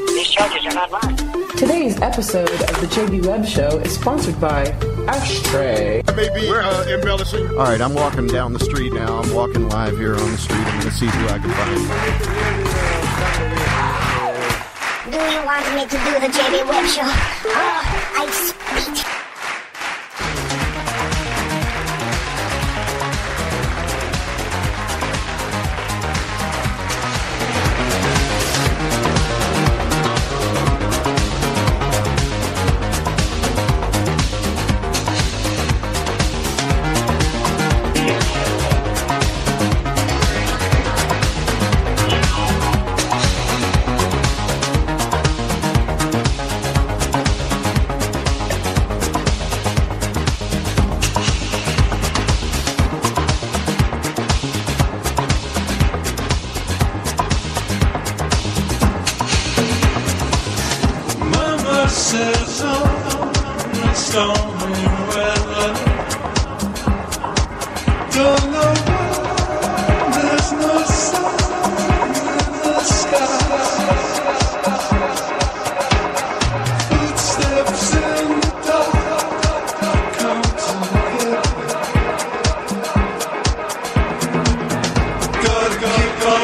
These charges are not mine.
Today's episode of the JB Webb Show is sponsored by Ashtray.
Maybe embellishing. All right, I'm walking down the street now. I'm walking live here on the street. I'm going to see who I can find.
Do you want me to do the JB Webb Show? Oh, I spit.
Says on the stormy weather, don't know why there's no sun in the sky. Footsteps in the dark come together. Gotta keep on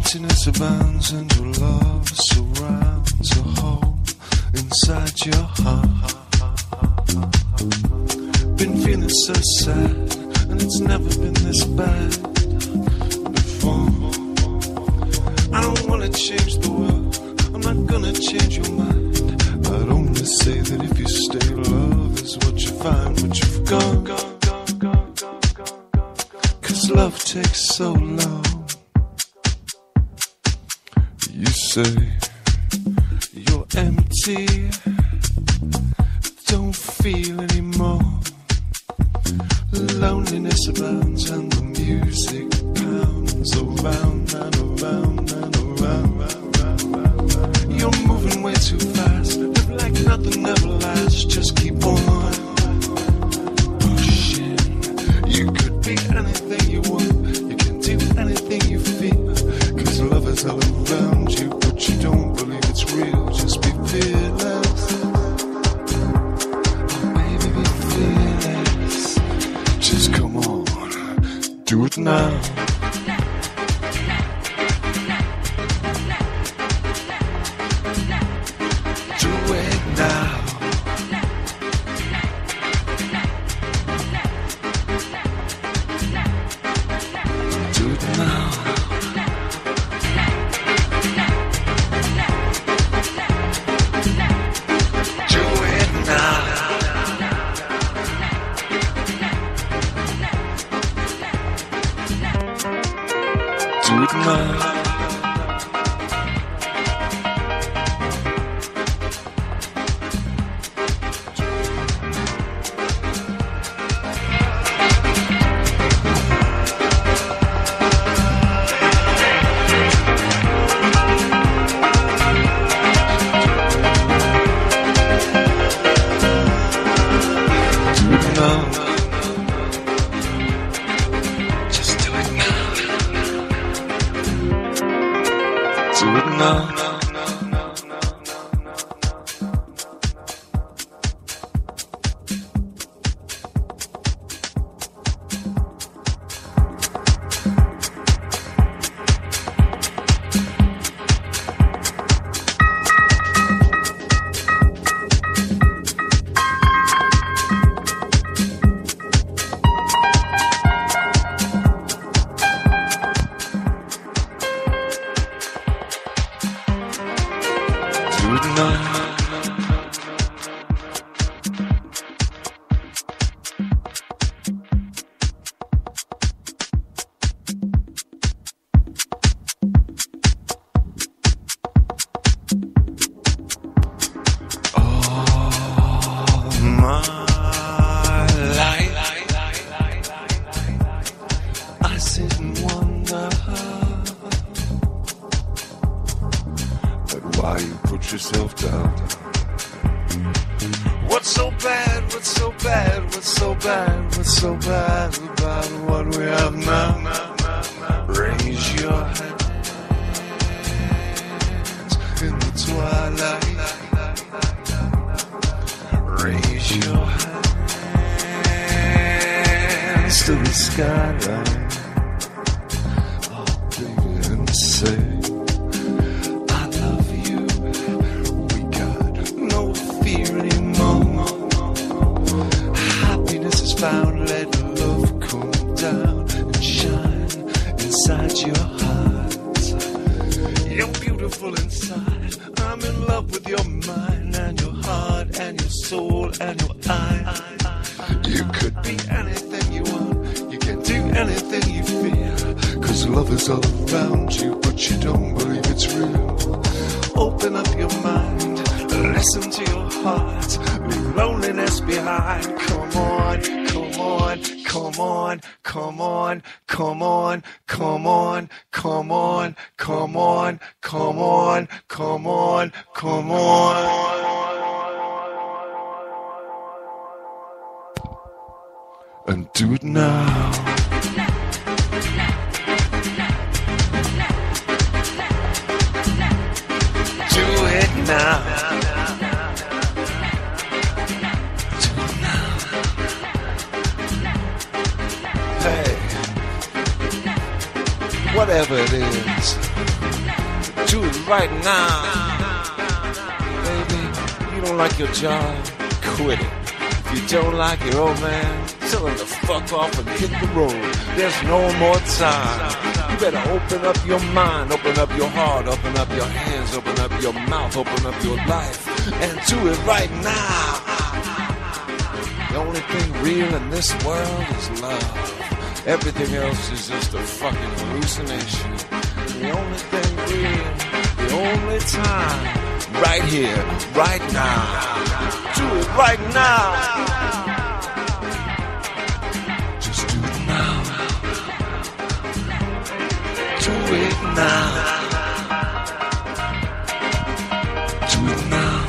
emptiness abounds and your love surrounds a hole in inside your heart. Been feeling so sad, and it's never been this bad before. I don't wanna change the world, I'm not gonna change your mind. I'd only say that if you stay, love is what you find, what you've gone. 'Cause love takes so long. You say you're empty, don't feel anymore. Loneliness abounds and the music pounds around and around and around. You're moving way too fast, live like nothing ever lasts. Just keep on pushing. You could be anything you want, you can do anything you feel. 'Cause love is all around you, but you don't believe it's real. Just be fearless. Oh baby, be fearless. Just come on, do it now. Do it now. Do it now. Do it now. Do it now. Just do it now. Do it now. Do it now. All my life I sit and wonder at why you put yourself down. What's so bad, what's so bad, what's so bad, what's so bad about what we have now? Raise your hands in the twilight. Raise your hands to the skyline. Oh baby, and say I love you. We got no fear anymore. Happiness is found. Let love come down and shine inside your heart. You're beautiful inside. I'm in love with your mind and your heart and your soul and your eye. You could be anything you want. You can do anything you feel. 'Cause love is all around you, but you don't believe it's real. Open up your mind, listen to your heart. Leave loneliness behind. Come on, come on, come on, come on, come on, come on, come on, come on, come on, come on, come on. And do it now. Do it now. Do it now. Hey, whatever it is, do it right now. Baby, you don't like your job, quit it. If you don't like your old man, tell him to fuck off and hit the road. There's no more time. You better open up your mind, open up your heart, open up your hands, open up your mouth, open up your life, and do it right now. The only thing real in this world is love. Everything else is just a fucking hallucination. The only thing real, the only time, right here, right now. Do it right now. Just do it now. Do it now. Do it now.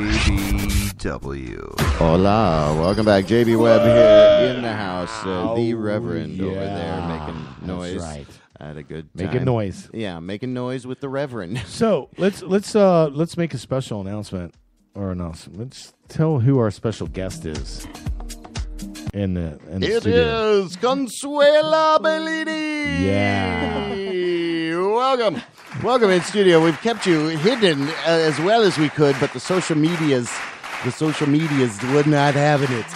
WJBW.
Hola, welcome back. JB Webb here in the house. The Reverend over there making noise.
That's right.
Had a good time.
Making noise.
Yeah, making noise with the Reverend.
So let's make a special announcement Let's tell who our special guest is in the
It
studio.
is Consuelo Bellini.
Yeah.
Welcome in studio. We've kept you hidden as well as we could, but the social medias would not having it.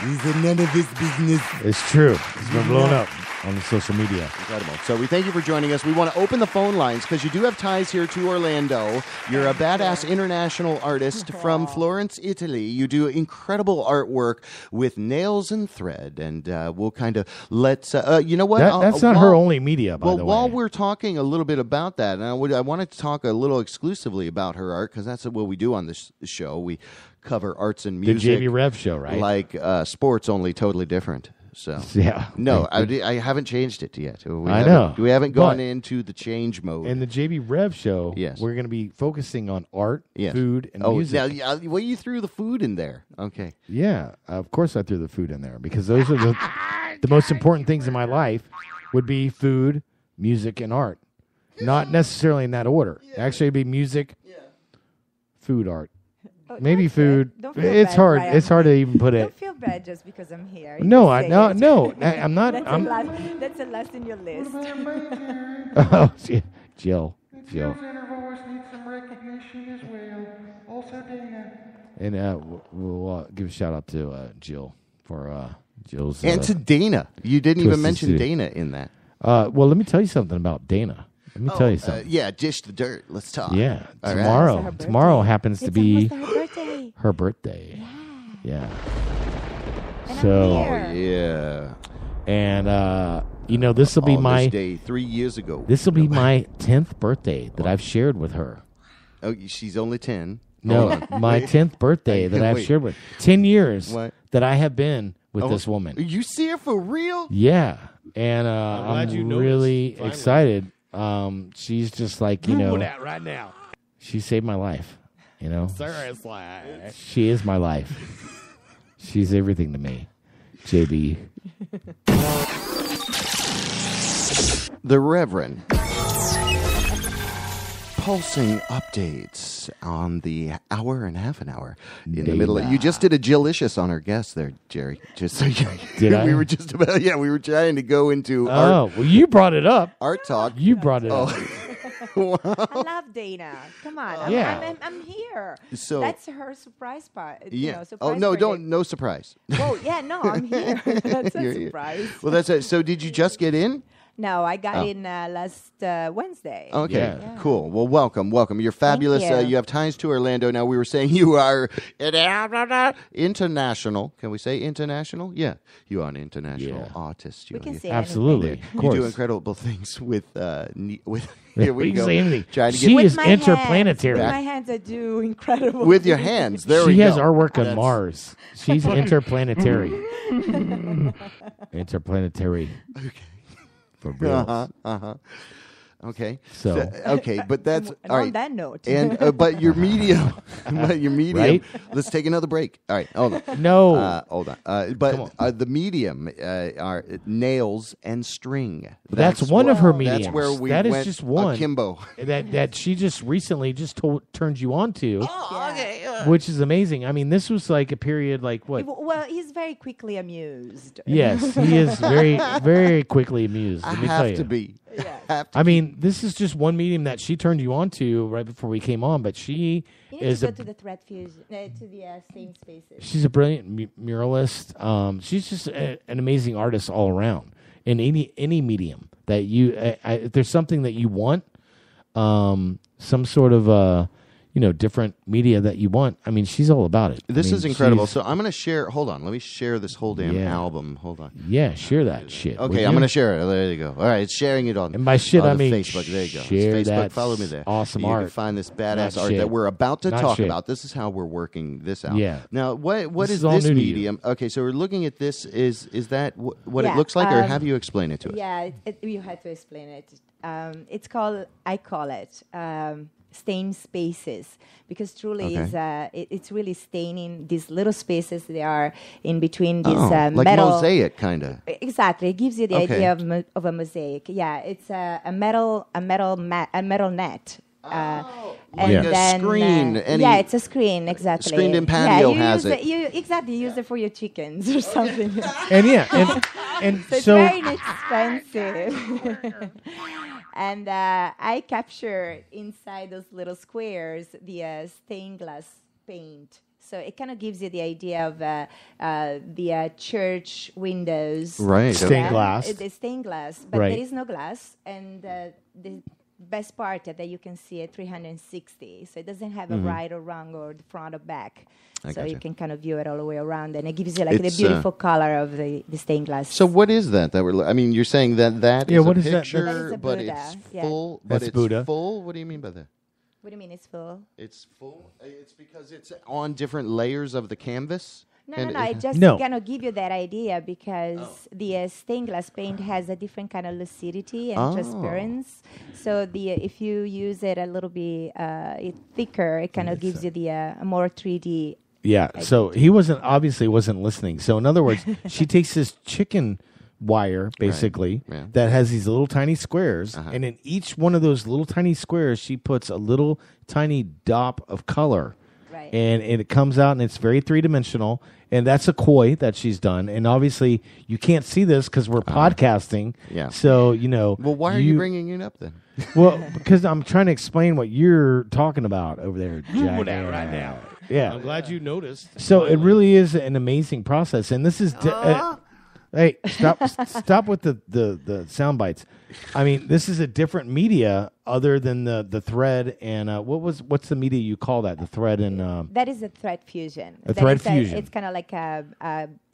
These are none of this business.
It's true. It's been blown up on the social media.
Incredible. So we thank you for joining us. We want to open the phone lines because you do have ties here to Orlando. You're a badass international artist from Florence, Italy. You do incredible artwork with nails and thread, and we'll kind of you know what?
That's not her only media, by the way.
Well, while we're talking a little bit about that, and I wanted to talk a little exclusively about her art because that's what we do on this show. We cover arts and music.
The JB Rev show, right?
Like sports, only totally different. So
yeah,
no, I haven't changed it yet.
I know
we haven't gone into the change mode.
In the JB Rev show,
yes,
we're going to be focusing on art,
yes,
food, and music.
Now, well, you threw the food in there. Okay.
Yeah, of course I threw the food in there because those are the most important things in my life would be food, music, and art. Not necessarily in that order. Actually, it'd be music, food, art. Maybe food. It's hard.
Brian.
It's hard to even put it.
Don't feel bad just because I'm here.
No, I'm not.
That's the last in your list.
Oh, Jill.
Jill's inner voice needs some recognition as well. Also, Dana.
And we'll give a shout out to Jill for Jill's.
And to Dana. You didn't even mention Dana in that.
Well, let me tell you something about Dana. Let me tell you something.
Yeah, dish the dirt. Let's talk.
Yeah,
all
tomorrow.
Right.
Tomorrow happens to be
her
birthday. Yeah.
And
so
yeah.
And you know, this will be my
day 3 years ago.
This will be my 10th birthday that I've shared with her.
Oh, she's only 10.
No, my 10th birthday that I've shared with 10 years that I have been with this woman.
You see her for real?
Yeah, and I'm really excited. She's just like, you know,
that right now.
She saved my life, you know.
Seriously.
She is my life. She's everything to me. JB.
The Reverend. pulsing updates on the hour and half an hour in the middle. You just did a Jillicious on our guest there, Jerry. Just so you,
Did
we
I?
were just about we were trying to go into
well, you brought it up.
Art talk.
You brought it up.
I love Dana. Come on.
Yeah.
I'm here.
So-
that's her surprise part.
Yeah.
Surprise
no,
birthday.
no surprise.
Oh, yeah, no, I'm here. That's a
You're here.
surprise.
Well, that's it. So did you just get in?
No, I got in last Wednesday.
Okay,
Yeah.
cool. Well, welcome. You're fabulous.
you.
You have ties to Orlando. Now, we were saying you are international. Can we say international? Yeah. You are an international artist.
We can say
Absolutely.
anything.
Of course.
You do incredible things with here we
You
go.
say anything.
Trying to
She
get
With
is
my hands.
interplanetary.
With my hands, I do incredible.
with your hands. There we
She
go.
has our work on
That's-
Mars. She's interplanetary. Interplanetary. For real.
Okay.
So-
okay, but that's
And
all
on
right.
that note.
And but your medium,
Right?
Let's take another break. All right, hold on.
No.
Hold on. The medium are nails and string.
That's one of her
That's
mediums.
where we
That is
went
just one.
akimbo.
That she just recently turned you on to,
okay.
which is amazing. I mean, this was like a period like what?
Well, he's very quickly amused.
Yes, he is very, very quickly amused.
I
Let me tell you.
have to be.
Yeah.
I mean, this is just one medium that she turned you on to right before we came on, but she
You need
is
to
a
go to the thread fusion, to the same spaces.
she's a brilliant muralist. She's just an amazing artist all around in any medium that you. If there's something that you want, some sort of different media that you want. I mean, she's all about it.
This
I mean,
is incredible.
she's-
So I'm going to share. Hold on. Let me share this whole damn
Yeah.
album. Hold on.
Yeah, share that shit. would
Okay,
you?
I'm going to share it. There you go. All right, it's sharing it on.
And by shit,
on
I
the
mean
Facebook. There you go.
share
It's Facebook.
that
Follow me there.
awesome
you
art.
can find this badass
Not
art
shit.
that we're about to
Not
talk
shit.
about. This is how we're working this out.
Yeah.
Now, what
This
is
is all
this
new to you.
medium? Okay, so we're looking at this. Is that what it
Yeah,
looks like, or have you explain it to us?
Yeah, you had to explain it. It's called, I call it, stain spaces, because truly it's really staining these little spaces they are in between these
like
metal
mosaic, kind of.
Exactly, it gives you the
Okay.
idea of a mosaic. Yeah, it's a metal net.
Like a screen.
Yeah, it's a screen, exactly.
Screened-in patio
you
has
use
it.
You use it for your chickens or something.
And and
So it's
so
very inexpensive. And I capture inside those little squares the stained glass paint. So it kind of gives you the idea of the church windows.
Right.
Stained glass.
It's stained glass, but
Right.
there is no glass. And the best part is that you can see it 360. So it doesn't have a right or wrong or the front or back.
I
So
gotcha.
you can kind of view it all the way around. And it gives you like
It's,
the beautiful color of the stained glass.
So what is that we're? I mean, you're saying that
Yeah,
is
what
a
is that?
picture,
That is a
but
Buddha,
it's
yeah.
full. But
That's
it's
Buddha.
full. What do you mean by that?
What do you mean it's full?
It's full. It's because it's on different layers of the canvas.
No. I just
No.
kind of give you that idea because the stained glass paint has a different kind of lucidity and transparency. So if you use it a little bit thicker, it kind of gives you the more 3D.
yeah. So he obviously wasn't listening. So in other words, she takes this chicken wire basically
Yeah.
that has these little tiny squares, and in each one of those little tiny squares, she puts a little tiny dot of color.
Right.
And it comes out and it's very three-dimensional, and that's a koi that she's done. And obviously you can't see this because we're podcasting.
Yeah.
So
Well, why are you bringing it up then?
well, because I'm trying to explain what you're talking about over there, Jack.
right now.
Yeah.
I'm glad you noticed.
So it really is an amazing process, and this is. Hey, stop with the sound bites. I mean, this is a different media other than the thread and what's the media you call that? The thread and
That is a thread fusion.
A thread
is
fusion.
It's kind of like a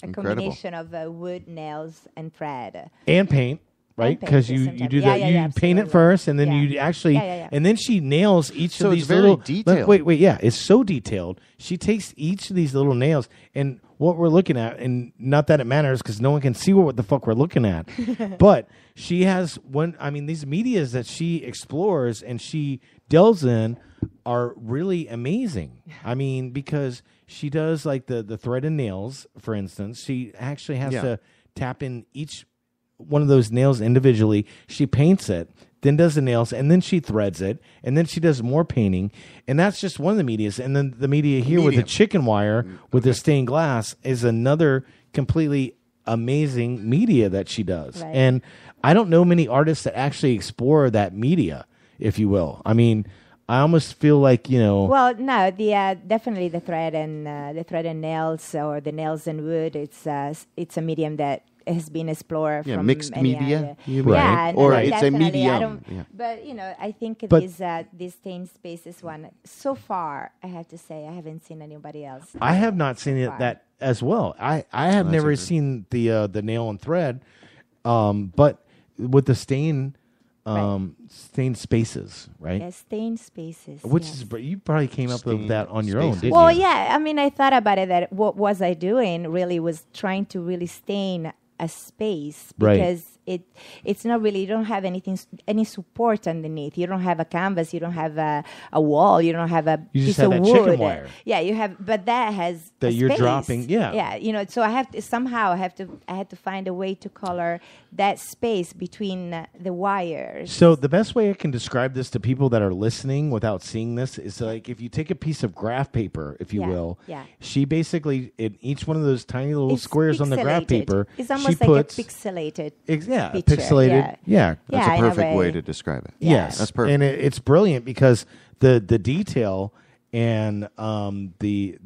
Incredible.
combination of wood, nails, and thread.
and paint. Right,
And paint
because
at the
you
same time.
do
Yeah,
that.
yeah,
you
yeah,
paint it
absolutely.
first, and then
Yeah.
you actually,
Yeah.
and then she nails each
So
of
it's
these
very
little.
detailed.
Wait, yeah, it's so detailed. She takes each of these little nails, and what we're looking at, and not that it matters because no one can see what the fuck we're looking at, but she has one. I mean, these medias that she explores and she delves in are really amazing. I mean, because she does like the thread and nails, for instance. She actually has
Yeah.
to tap in each one of those nails individually. She paints it, then does the nails, and then she threads it, and then she does more painting, and that's just one of the medias. And then the media here with the chicken wire with the stained glass is another completely amazing media that she does.
Right.
And I don't know many artists that actually explore that media, if you will. I mean, I almost feel like,
Well, no, definitely the thread and nails, or the nails and wood. It's a medium that has been explored from
mixed
many
media,
other-
you mean?
Yeah,
Or
no,
it's a
definitely.
medium.
I don't,
Yeah.
But I think
But-
this stained spaces one. So far, I have to say, I haven't seen anybody else.
I have not seen it that as well. I have
That's
never
okay.
seen the nail and thread, but with the stained spaces, right?
Yeah, stained spaces.
Which
yes.
is you probably came up with that on your own, didn't
Well,
you?
yeah. I mean, I thought about it. That what was I doing? Really, was trying to really stain a space
Right.
because it's not really. You don't have any support underneath. You don't have a canvas. You don't have a wall. You don't have a
You
piece
just have
of
that
wood.
chicken wire.
Yeah, you have, but that has
That
a
you're
space.
dropping, yeah.
Yeah. So I have to somehow I had to find a way to color that space between the wires.
So the best way I can describe this to people that are listening without seeing this is like if you take a piece of graph paper, if you
Yeah,
will,
yeah.
she basically in each one of those tiny little
It's
squares on the graph
pixelated.
paper,
It's almost
she
like
puts
a pixelated.
yeah,
picture.
pixelated. Yeah.
That's
Yeah,
a
in a
perfect way
way.
to describe it.
Yes,
That's perfect.
and it's brilliant because the detail and the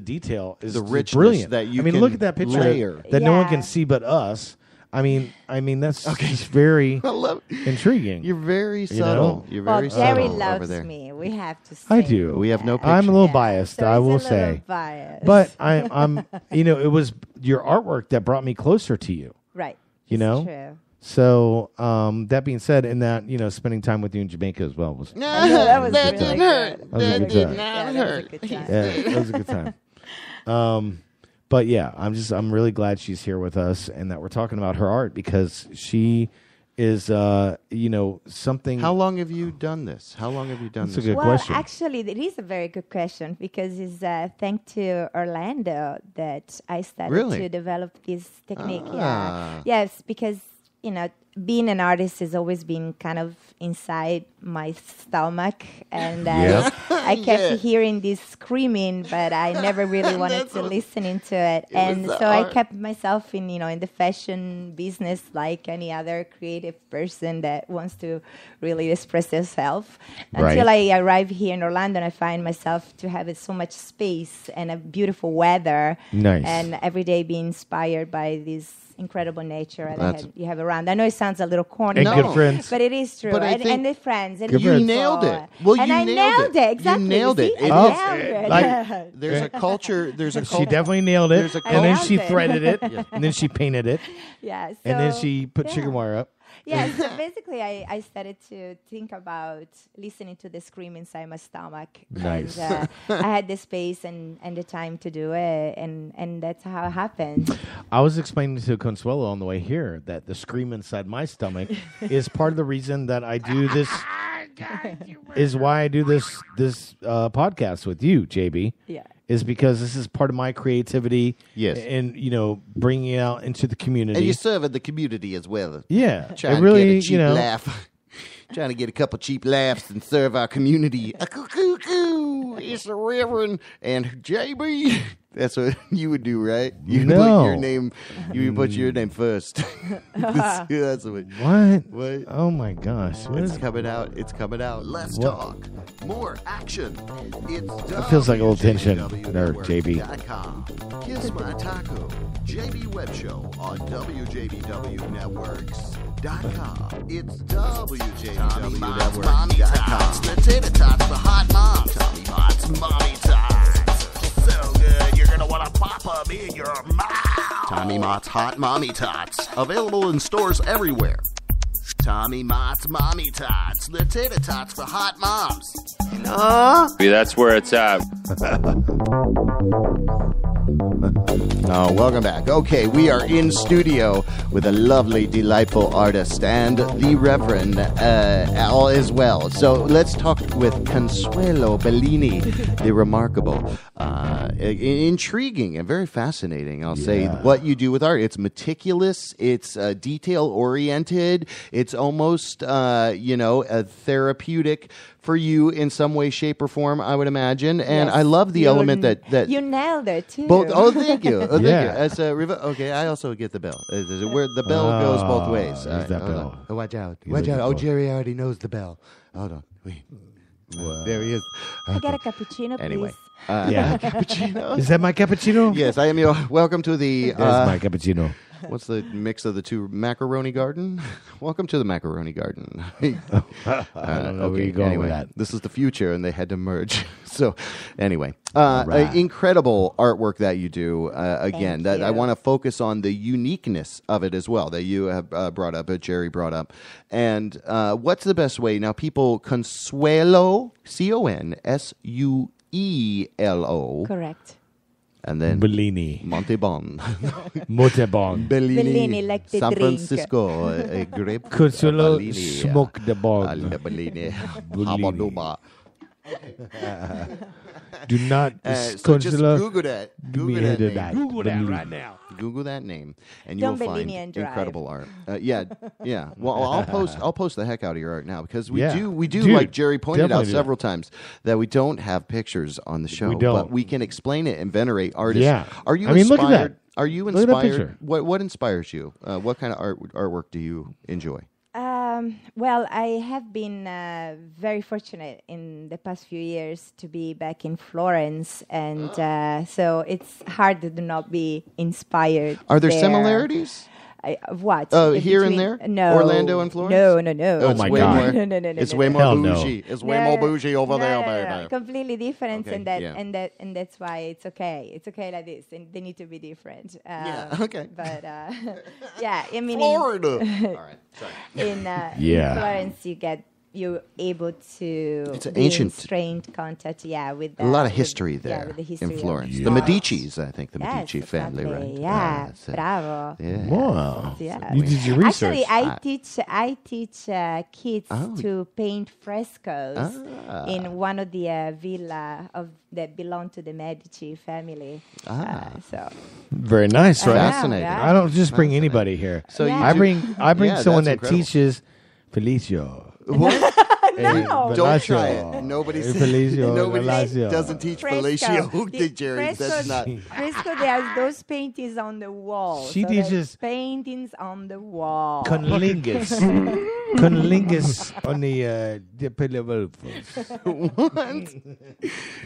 detail is
The
just
richness
brilliant.
that you
I mean,
can
look at that picture
layer.
that no one
Yeah.
can see but us. I mean that's just very intriguing.
You're very
You
subtle.
know?
You're
Well,
very
Jerry
subtle over
loves
there.
me. We have to.
I
say
do.
We have no
I'm a little
Yeah.
biased,
So
I
he's a
will
little
say.
biased.
But I'm it was your artwork that brought me closer to you.
Right.
You
It's
know?
true.
So that being said, and that spending time with you in Jamaica as well was
I know, that was
That
really
didn't
good.
hurt.
That was a
That
good
did
time.
not
Yeah, that was a
hurt.
good time.
yeah, that was a good time. But yeah, I'm really glad she's here with us and that we're talking about her art because she is something.
How long have you done this? How long have you done
That's a
this?
good
Well,
question.
actually, it is a very good question because it's thanks to Orlando that I started
Really?
to develop this technique.
Ah.
Yeah. Yes, because being an artist has always been kind of inside my stomach, and
Yeah.
I kept
Yeah.
hearing this screaming, but I never really wanted to listen into it, and
was the
so I
art.
kept myself in in the fashion business like any other creative person that wants to really express themselves.
Right.
Until I arrive here in Orlando, and I find myself to have so much space and a beautiful weather,
Nice.
and every day being inspired by this incredible nature
That's-
that you have around. I know it sounds a little corny,
And
but,
good friends.
but it is true.
But I
And
think
the friends. And
Good
You
friends.
nailed
people.
it. Well,
and
you
I
nailed it.
Exactly.
You nailed it.
See?
It
I
is-
nailed it.
like-
There's a culture. There's a
She
culture.
definitely nailed it,
There's a
and then
culture.
she
I nailed it.
threaded it, and then she painted it,
Yeah,
and then
so-
she put chicken wire up.
Yeah, so basically I started to think about listening to the scream inside my stomach.
Nice.
And, I had the space and the time to do it, and that's how it happened.
I was explaining to Consuelo on the way here that the scream inside my stomach is part of the reason that I do this. Is why I do this podcast with you, JB.
Yeah.
Is because this is part of my creativity.
Yes.
And bringing it out into the community.
And you serve the community as well.
Yeah,
Trying
it really,
to get a cheap
you know,
laugh. Trying to get a couple cheap laughs and serve our community. A cuckoo, it's the Reverend and JB. That's what you would do, right? You would
No.
put your name. You would put your name first. That's what.
What? Oh my gosh! What
It's
is-
coming out. It's coming out. Let's
What?
talk. More action. It's
That feels like a little tension
WJBW
there, JB.
Network.com. Kiss My Taco. JB Web Show on WJBW Networks.com. It's WJBW Network.com.
The tater tots, the hot moms. Tommy Mott's mommy tots. So good, you're gonna wanna pop them in your mouth. Tommy Mott's hot mommy tots. Available in stores everywhere. Tommy Mott's mommy tots. The tater tots for hot moms.
That's where it's at.
Oh, welcome back. Okay, we are in studio with a lovely, delightful artist and the Reverend all as well. So let's talk with Consuelo Bellini, the remarkable, intriguing, and very fascinating. I'll say what you do with art. It's meticulous. It's detail-oriented. It's almost, a therapeutic for you in some way, shape, or form, I would imagine. And I love the element that
you nailed it too.
Both. Oh, thank you. Oh, thank you. As okay, I also get the bell. Where the bell goes both ways.
There's that bell.
Oh, watch out! Watch out! Oh, Jerry already knows the bell. Hold on. Wait. There he is.
I got a cappuccino, please.
Anyway.
Cappuccino. Is that my cappuccino?
Yes, I am your. Welcome to the.
That's my cappuccino.
What's the mix of the two? Macaroni garden? Welcome to the macaroni garden.
I don't know where you're going with that.
This is the future, and they had to merge. So, anyway, incredible artwork that you do. Again, that I want to focus on the uniqueness of it as well that you have brought up, that Jerry brought up. And what's the best way? Now, people, Consuelo, Consuelo.
Correct.
And then
Bellini.
Montebon.
Bellini like the
San
drink.
Francisco. A grape.
Consuelo
Bellini.
smoke the bong.
Bellini.
Bellini. Do not.
So just Google that. Google that name.
Google that right now.
Google that name, and
Don't
you'll find
Bellini and drive.
incredible art. Yeah. Well, I'll post the heck out of your art now because we do
Dude,
like Jerry pointed out
definitely
several times that we don't have pictures on the show,
We don't.
but we can explain it and venerate artists.
Yeah.
Are you
I mean,
inspired?
look at that.
Are you
Look at that
inspired?
picture.
What inspires you? What kind of artwork do you enjoy?
Well, I have been very fortunate in the past few years to be back in Florence, and so it's hard to not be inspired.
Are there similarities?
What?
Here and there?
No.
Orlando and Florence?
No.
Oh my God.
No.
It's way more bougie. It's way more bougie over there, baby.
No. Completely different,
Okay,
and that's why it's okay. It's okay like this, and they need to be different.
Okay.
But I mean,
Florida. All right. Sorry.
in Florence, you're able to
It's an
be
ancient-
in strange contact, with
A lot of history there
with the history
in Florence.
of
The
art.
Medicis, I think, the
Yes,
Medici family,
exactly.
right?
Yeah,
That's it.
bravo.
Yeah.
Wow.
Yeah.
You did your research.
Actually, I teach kids to paint frescoes in one of the villa that belong to the Medici family. So
Very nice, right?
Fascinating.
Yeah.
I don't just bring anybody here.
So you
I
do-
bring
Yeah,
someone
that's
that
incredible.
teaches Felicio.
What?
No.
Don't try it. Nobody
Felicio.
doesn't teach
Fresco.
Felicio, Jerry. That's not.
Fresco, there's those paintings on the wall.
She
So there's
teaches-
paintings on the wall.
Conlingus. Conlingus on the
What?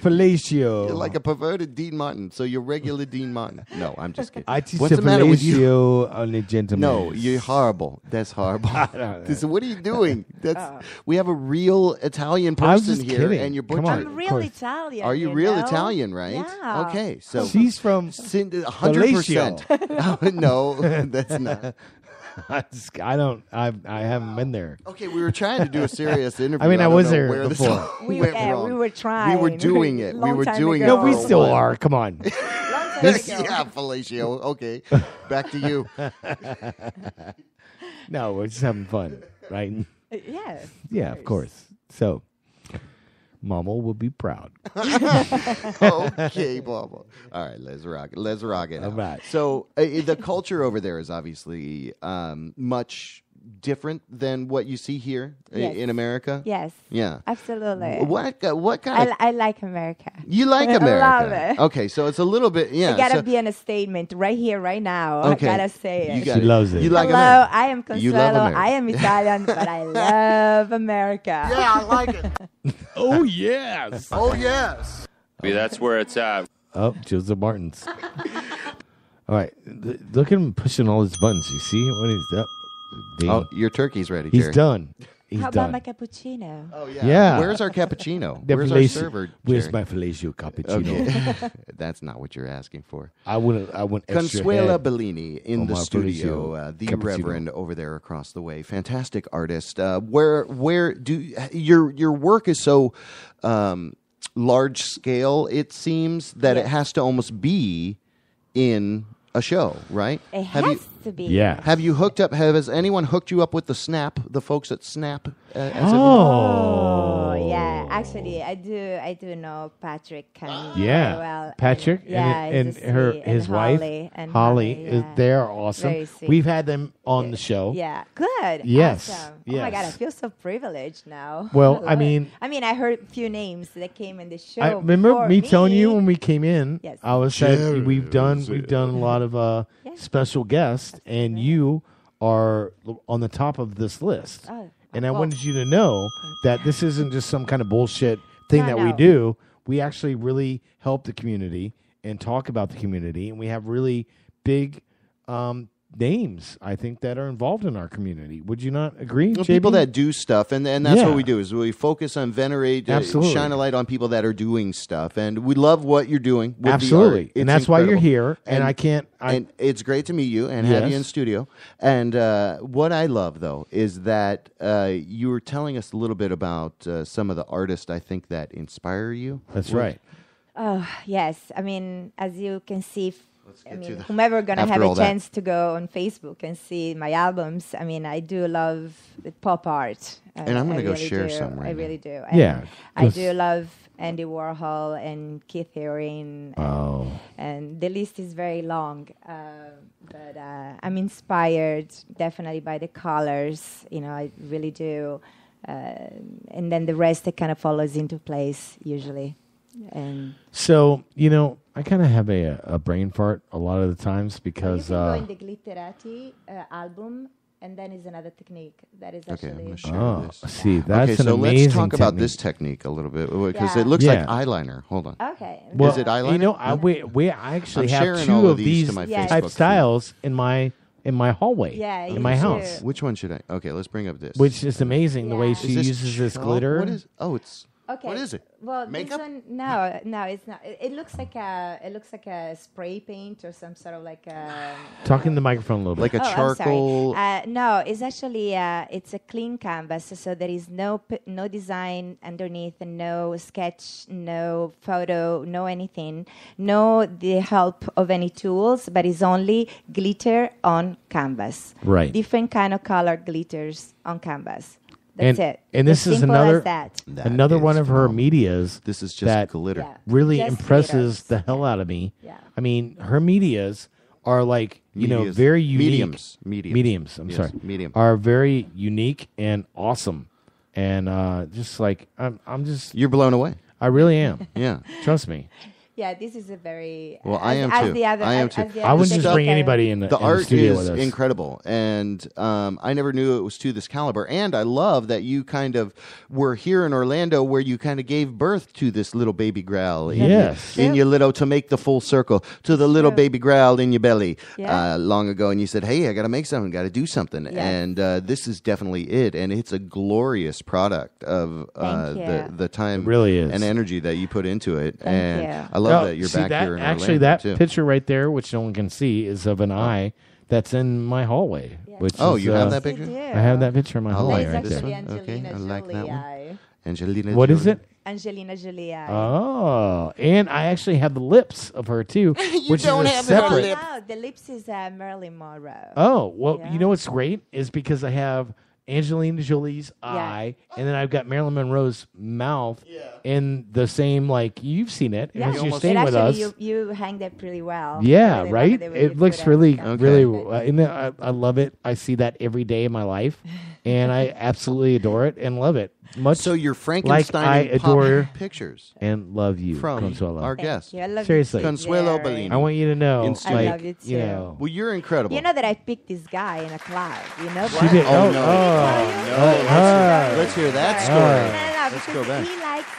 Felicio.
You're like a perverted Dean Martin. So you're regular Dean Martin. No, I'm just kidding.
I teach
What's the matter with you?
Felicio on the gentleman.
No, you're horrible. That's horrible.
don't know.
This- what are you doing? We have a real Italian
I was
person
just
here,
kidding.
and you're
Come
butchering.
on.
I'm real
course.
Italian.
Are you real
know?
Italian, right?
Yeah.
Okay, so
She's from
100%. No, that's not.
I haven't been there.
Okay, we were trying to do a serious interview.
I mean, I
don't
was
know
there
where this
before.
all
We
went wrong.
were trying.
We were doing it. We
Long
were
time
doing
ago.
it.
No, we
for a
still
while.
are. Come on.
Yeah, Felicio. Okay, back to you.
No, we're just having fun, right?
Yeah.
Yeah, of course. So, Mama will be proud.
Okay, Bubba. All right, let's rock it. Let's rock it.
All
out.
right.
So the culture over there is obviously much different than what you see here
Yes.
in America.
Yes.
Yeah.
Absolutely.
What kind of
I like America.
you like
I
America?
love it.
Okay, so it's a little bit
I gotta
so-
be in a statement right here, right now.
Okay.
I gotta say it.
You got
She loves it.
You like
Hello,
America?
I am
You love
Consuelo.
America.
I am Italian, but I love America.
Yeah, I like it.
Oh, yes.
Oh yes.
That's where it's at.
Oh, Joseph Martins. All right. Look at him pushing all his buttons. You see what he's up?
Oh, your turkey's ready,
He's
Jerry.
done. He's
How
done.
about my cappuccino?
Oh yeah.
Yeah.
Where's our cappuccino?
The
Where's our
Felicio-
server?
Where's
Jerry?
my Felicio cappuccino?
Okay. That's not what you're asking for.
I want extra
Consuelo
head
Bellini in
on
the
my
studio,
Felicio
the
cappuccino.
Reverend over there across the way. Fantastic artist. Where do your work is so large scale, it seems, that it has to almost be in a show, right?
It has to be.
Yeah.
Have you hooked up? Has anyone hooked you up with the Snap? The folks at Snap?
Oh, yeah. Actually, I do know Patrick very well.
Patrick
and
his wife Holly. They're awesome.
Very sweet.
We've had them on the show.
Yeah, good.
Yes.
Awesome.
Yes.
Oh my God, I feel so privileged now.
Well, I mean,
I heard a few names that came in the show.
I remember me telling you when we came in.
Yes.
I was said we've done a lot of special guests, and you are on the top of this list. And I wanted you to know that this isn't just some kind of bullshit thing we do. We actually really help the community and talk about the community, and we have really big names, I think, that are involved in our community. Would you not agree,
Well,
JB?
people that do stuff, and that's what we do, is we focus on venerate, shine a light on people that are doing stuff, and we love what you're doing with
Absolutely.
the art.
And that's why you're here, and
and it's great to meet you and have you in studio. And what I love, though, is that you were telling us a little bit about some of the artists, I think, that inspire you.
That's right.
Oh, yes. I mean, as you can see, whomever going to have a chance to go on Facebook and see my albums, I mean, I do love the pop art.
And I'm going to go
really
share
do.
some right
I
now.
really do. And
Yeah.
I do love Andy Warhol and Keith Haring. And the list is very long. But I'm inspired definitely by the colors. I really do. And then the rest, it kind of follows into place usually. And
so, I kind of have a brain fart a lot of the times because
you can go in the Glitterati album, and then is another technique that is actually.
I'm going to share this.
See, that's an
so
amazing
let's talk about
technique.
this technique a little bit because it looks like eyeliner. Hold on.
Okay.
Well,
is it eyeliner?
I actually
I'm
have
sharing
two
all
of
these
these
to my
type
Facebook feed.
styles in my hallway, in my house.
Which one should I? Okay, let's bring up this.
Which is amazing the way she
Is this
uses this
chalk?
glitter.
What is? Oh, it's.
Okay.
What is it?
Well,
Makeup?
this one, no, it's not. It looks like a spray paint or some sort of like a.
Talking the microphone a little bit.
Like a charcoal.
No, it's actually it's a clean canvas, so there is no design underneath, and no sketch, no photo, no anything, no the help of any tools, but it's only glitter on canvas.
Right.
Different kind of color glitters on canvas. That's it.
And this
As
is
simple
another
as that.
another one of her medias.
This is just
that
glitter.
really
Just
impresses the hell out of me.
Yeah.
I mean, her medias are like
Medias.
very unique.
Mediums.
I'm
Yes,
sorry.
medium.
Are very unique and awesome, and just like I'm just
You're blown away.
I really am.
Yeah.
Trust me.
Yeah, this is a very.
Well, I am too. I am too.
I wouldn't just bring anybody in
The
in
art
the studio
is
with us.
incredible, and I never knew it was to this caliber. And I love that you kind of were here in Orlando, where you kind of gave birth to this little baby growl. In your little to make the full circle to the little baby growl in your belly long ago, and you said, "Hey, I got to make something, got to do something," and this is definitely it. And it's a glorious product of the time,
It really is.
and energy that you put into it.
Thank
and
you.
I love that you're
see
back
that,
here in
actually,
Orlando,
that
too.
picture right there, which no one can see, is of an eye that's in my hallway. Which is,
you have that picture?
I have that picture in my hallway
It's
right
actually
there.
Angelina
I like that
Jolie
one.
eye.
Angelina
What is
Jolie.
it?
Angelina Jolie eye.
Oh, and I actually have the lips of her too, which
don't
is a
have her
separate.
lip.
No, the lips is Marilyn Monroe.
Oh, well, you know what's great is because I have Angelina Jolie's eye, and then I've got Marilyn Monroe's mouth in the same, like, you've seen it,
Yeah,
because you're staying with
actually,
us.
you hang that pretty well.
Yeah,
I really love
right?
the way you
It looks
put
really,
stuff.
really, and I love it. I see that every day in my life, and I absolutely adore it and love it. Much
So you're
like
Frankenstein
I
and pop
adore
pictures
and love you,
from
Consuelo.
our guest.
Yeah, I love
Seriously.
you too,
Consuelo
Jerry.
Bellini.
I want you to know,
In
like,
studio.
I love you too.
know.
Well, you're incredible.
You know that I picked this guy in a club. You know
She
that?
did.
Oh,
Oh,
no.
oh.
Let's hear that
Oh.
story.
No,
Let's
because
go back.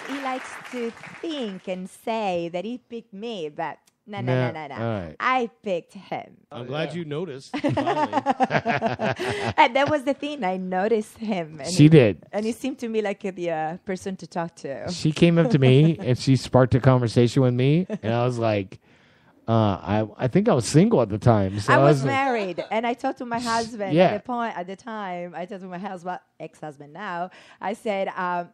he likes to think and say that he picked me, but no.
All right.
I picked him.
I'm glad you noticed.
And that was the thing. I noticed him. And
She did.
And he seemed to me like the person to talk to.
She came up to me and she sparked a conversation with me, and I was like, I think I was single at the time. So
I was married, and I talked to my husband
Yeah.
at the time. I talked to my husband, ex-husband now. I said,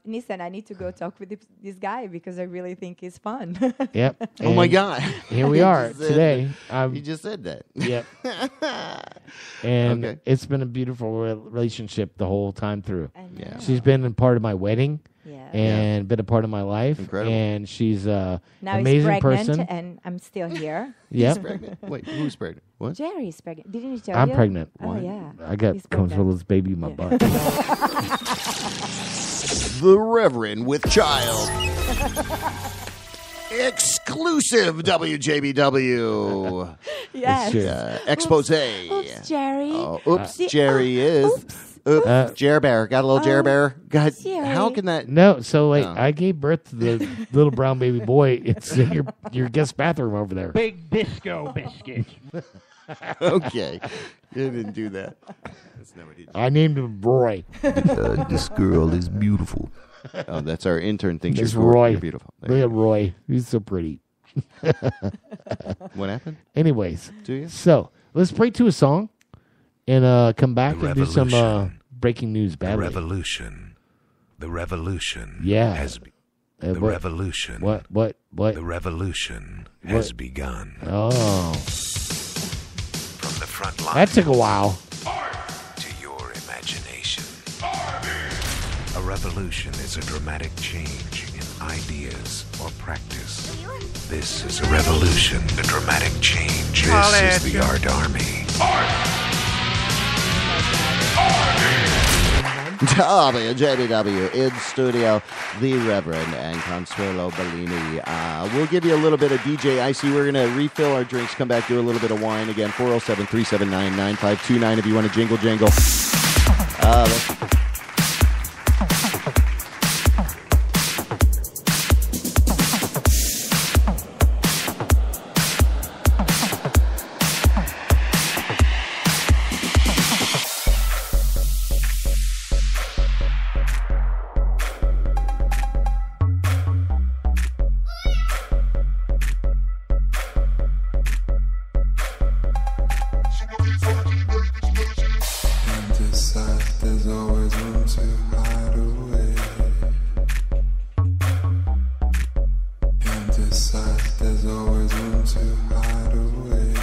"Listen, I need to go talk with this guy because I really think he's fun."
Yep.
Oh my
And
God!
Here we
You
are
just said
today.
that. You just said that.
Yep. And
Okay.
it's been a beautiful relationship the whole time through.
Yeah.
She's been a part of my wedding.
Yeah.
And been a part of my life.
Incredible.
And she's a
Now he's
amazing
pregnant,
person.
and I'm still here.
Yep.
He's pregnant. Wait, who's pregnant? What?
Jerry's pregnant. Didn't he tell
I'm
you?
pregnant.
Oh, yeah.
I got
He's pregnant.
Consuelo's baby in my butt.
The Reverend with Child. Exclusive WJBW.
Yes.
Expose.
Oops, Jerry.
Oh, oops, Jerry is. Oops, Jer Bear. Got a little Jer Bear. God,
Jerry.
how can that?
No, so like
No.
I gave birth to the little brown baby boy. It's in your guest bathroom over there.
Big disco biscuit.
Okay, you didn't do that. That's never did.
I named him Roy.
This girl is beautiful. Oh, that's our intern thinks
It's
you're
Roy.
You're beautiful. There
Look
you
at Roy. He's so pretty.
go. What happened?
Anyways,
Do you?
so let's pray to a song and come back
The
and do some
revolution.
breaking news.
The
Badly.
revolution. The revolution.
Yeah.
Has
Uh,
the
what-
revolution.
What?
The revolution has begun.
Oh,
From the front line
that took a while.
to your imagination. A revolution is a dramatic change in ideas or practice. This is a revolution, a dramatic change. This is the Art Army.
WJBW in studio, the Reverend and Consuelo Bellini. We'll give you a little bit of DJ Icy. We're going to refill our drinks, come back, do a little bit of wine again. 407-379-9529 if you want to jingle.
There's always room to hide away. Inside, there's always room to hide away.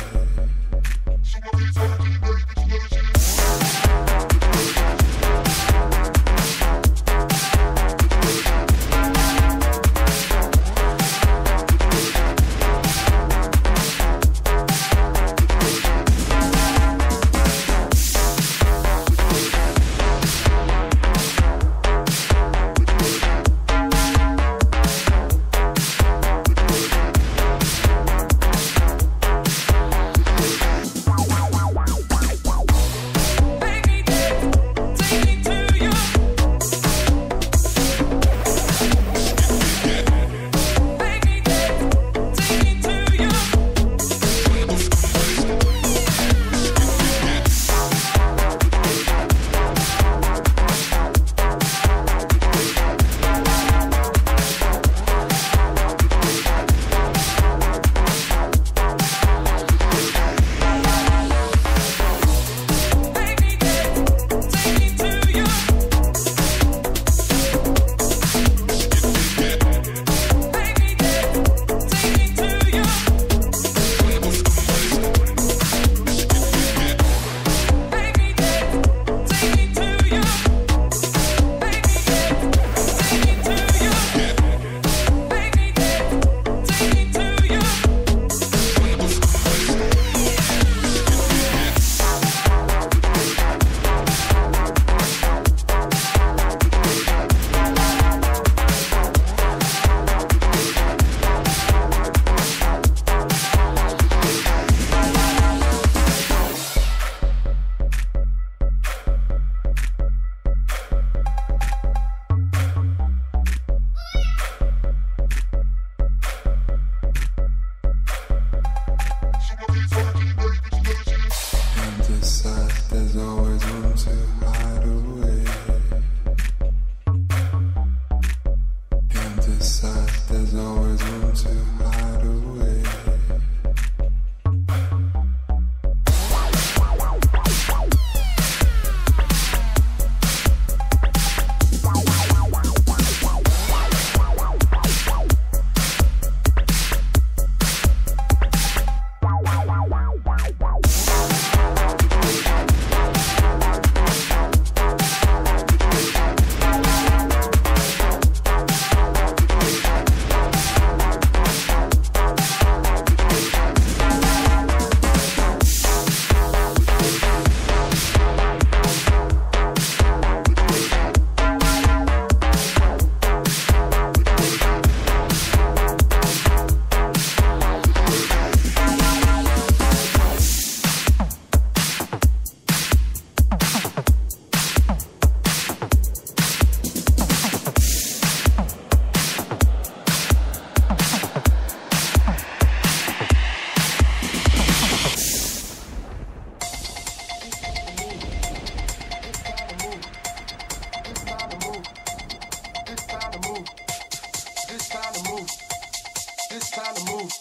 This time to move.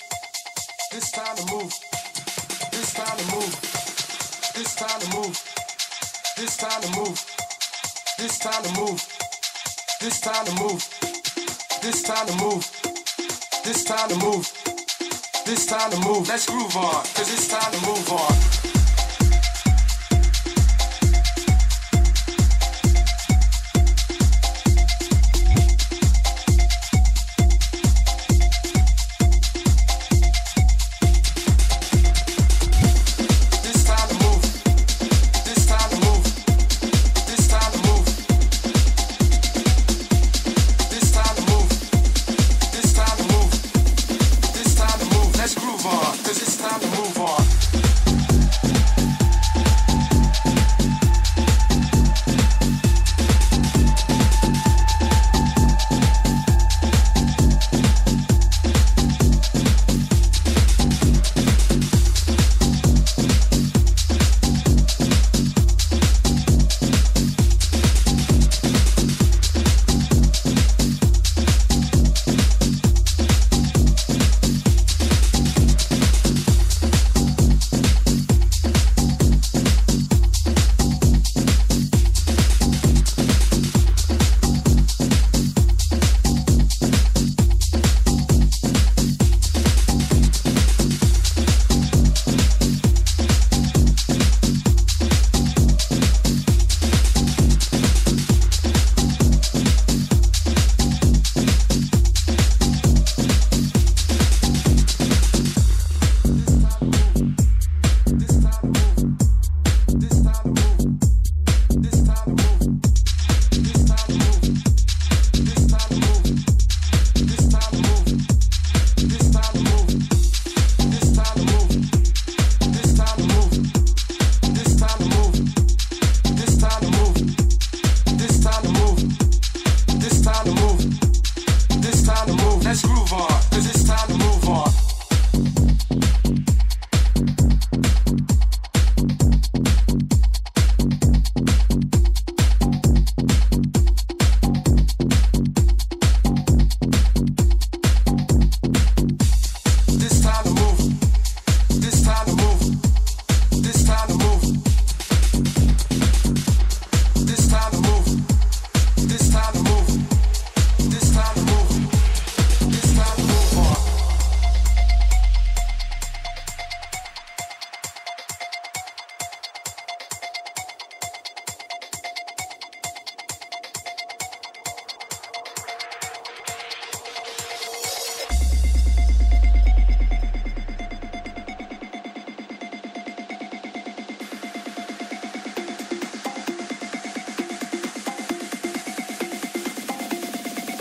This time to move. This time to move. This time to move. This time to move. This time to move. This time to move. This time to move. This time to move. This time to move. Let's groove on, 'cause it's time to move on.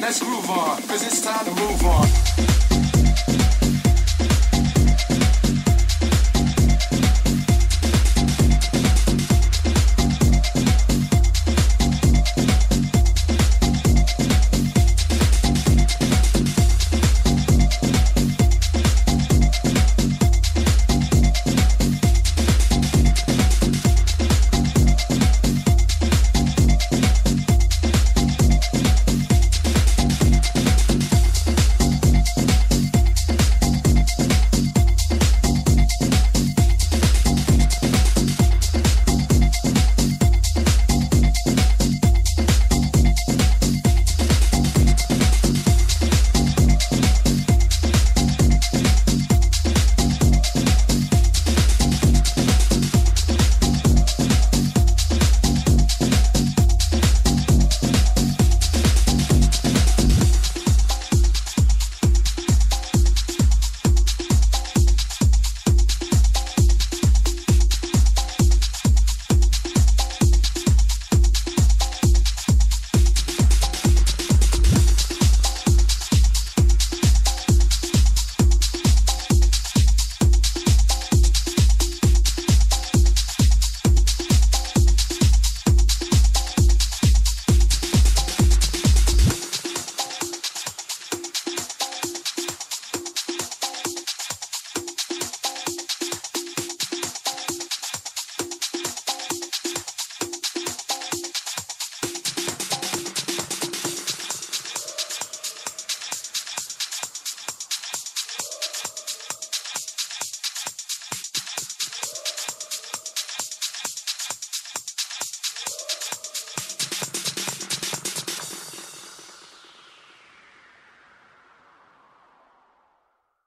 Let's groove on, 'cause it's time to move on.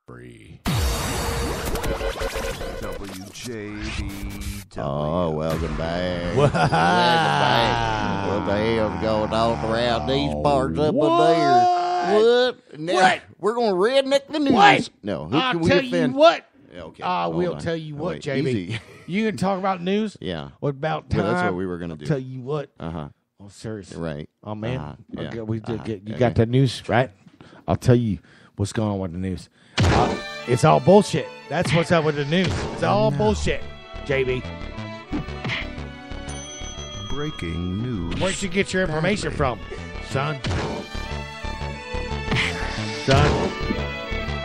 WJBW.
Oh, welcome back. Welcome back. What the hell's going on around these parts up in there? What? Now, we're going to redneck the news.
What?
No, who
I'll
can we
tell
offend?
you what.
Okay,
I will
hold on.
tell you what,
Wait,
JB.
easy.
You can talk about news?
Yeah.
What about time?
Well, that's what we were going to
I'll
do.
tell you what.
Uh-huh.
Oh, seriously.
Right.
Oh, man.
Yeah.
Okay, we did get, you
Okay.
got that news, right? I'll tell you what's going on with the news. It's all bullshit. That's what's up with the news. It's all bullshit, JB.
Breaking news.
Where'd you get your information from, son? Son.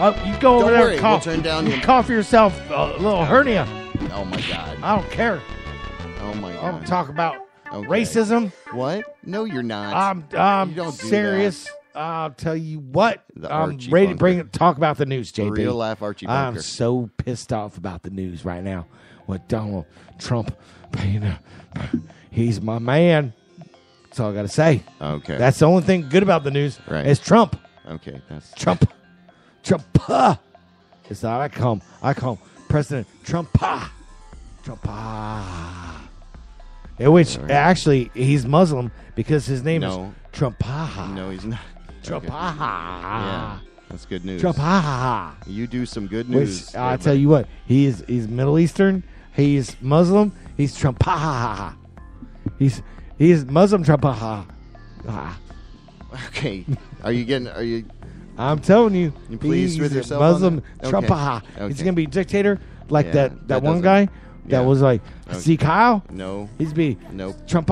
Oh, you go over
Don't
there
worry,
and cough.
we'll turn down
you
your-
cough yourself a little hernia.
Oh, my God.
I don't care.
Oh, my God.
I'll talk about
Okay.
racism.
What? No, you're not.
I'm
You don't do
serious. I'll tell you what.
The
I'm
Archie
ready to
bunker.
talk about the news, JB.
Real life Archie
I'm
bunker.
so pissed off about the news right now. With Donald Trump, he's my man. That's all I got to say.
Okay.
That's the only thing good about the news.
Right.
It's Trump.
Okay. That's
Trump. It's not I call him President Trump. Which actually he's Muslim because his name is Trump.
No, he's not.
Trump.
Okay. Yeah. That's good news.
Trump.
You do some good news.
Which I'll tell you what, he's Middle Eastern. He's Muslim. He's Trump. He's Muslim Trump.
Okay. Are you?
I'm telling you.
You pleased
he's
with
a
yourself on
Muslim
that?
Trump.
Okay.
He's
Okay.
gonna be a dictator like
Yeah,
that
that
one
doesn't-
guy that
yeah.
was like,
Okay.
see Kyle?
No.
He's be
Nope.
Trump.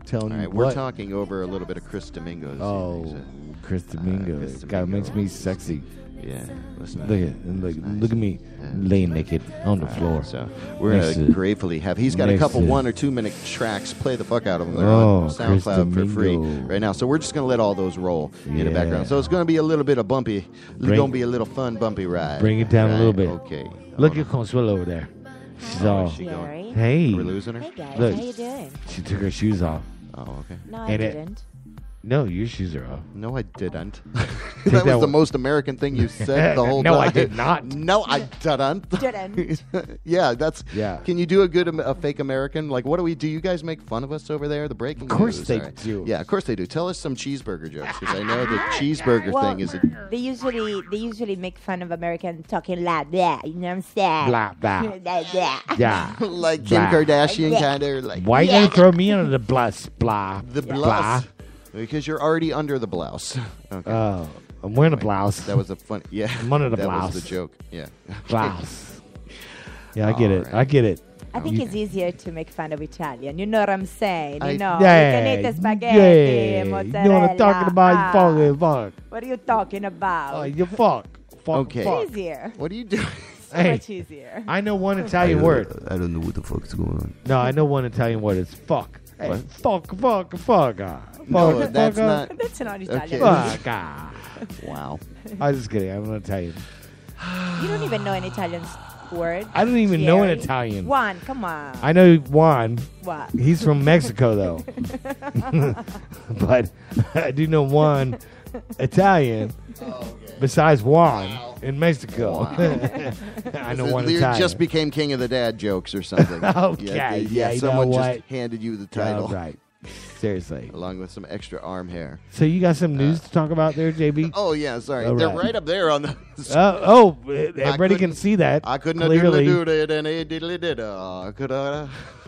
Telling
All
you
right, we're
what.
talking over a little bit of Chris Domingos.
Oh, Chris Domingo.
Chris
God,
Domingo.
makes me sexy.
Yeah. Listen.
Look at me laying naked on the floor.
So we're
Next
gonna
to-
gratefully have. He's got a
next
couple
to-
1 or 2 minute tracks. Play the fuck out of them. They're
Oh,
on
Chris
SoundCloud for free
Domingo.
right now. So we're just gonna let all those roll in the
Yeah.
background. So it's gonna be a little bit of bumpy. It's
Bring-
gonna be a little fun bumpy ride.
Bring it down a little
Right?
bit.
Okay.
Look at Consuelo over there. She's all.
Where's she going?
Hey.
We're losing her.
Hey guys,
Look.
how you doing?
She took her shoes off.
Oh, okay.
No, I
And it-
didn't.
No, your shoes are off.
No, I didn't.
Take
that was
that
the
one.
most American thing you said the whole
No,
time.
I did not.
No, I didn't.
Didn't.
Yeah, that's.
Yeah.
Can you do a fake American? Like, what do we do? You guys make fun of us over there? The breaking news.
Of course they
All right.
do.
Yeah, of course they do. Tell us some cheeseburger jokes because I know the cheeseburger
Well,
thing is.
they usually make fun of American talking like that. You know what I'm saying?
Blah, blah.
Like that.
Yeah.
like Kim
Blah.
Kardashian
Yeah.
kind of like.
Why you gonna throw me under the bus? Blah.
The
Blah.
blouse. Because you're already under the blouse. Okay.
Oh, I'm wearing a blouse.
That was a fun. Yeah.
I'm under the
that
blouse.
was the joke. Yeah.
Blouse. Yeah, I get it.
Alright.
I get it.
I think it's easier to make fun of Italian. You know what I'm saying? You know,
Yeah.
you can eat the spaghetti,
Yeah.
mozzarella.
You know what I'm talking about? You fucking fuck.
What are you talking about?
Oh, you fuck. Fuck.
Okay.
Fuck.
It's easier.
What are you doing?
So
Hey.
much easier.
I know one Italian word.
I don't know what the fuck's going on.
No, I know one Italian word. It's fuck. Hey,
What?
fuck.
No, that's not.
That's not Italian.
Okay.
Fuck. Ah.
Wow.
I'm just kidding. I'm not Italian.
You don't even know an Italian word.
I don't even know an
Jerry.
Italian.
Juan, come on.
I know Juan.
What?
He's from Mexico, though. But I do know one Italian besides Juan in Mexico. I know one
You
Italian.
just became king of the dad jokes or something.
Okay,
Yeah,
yeah, you know
someone
what?
just handed you the title.
Right. Seriously.
Along with some extra arm hair.
So you got some news to talk about there, JB?
Oh, yeah, sorry.
All
They're
right.
right up there on the.
Everybody can see that.
I couldn't
clearly.
have do it and it diddly did. I could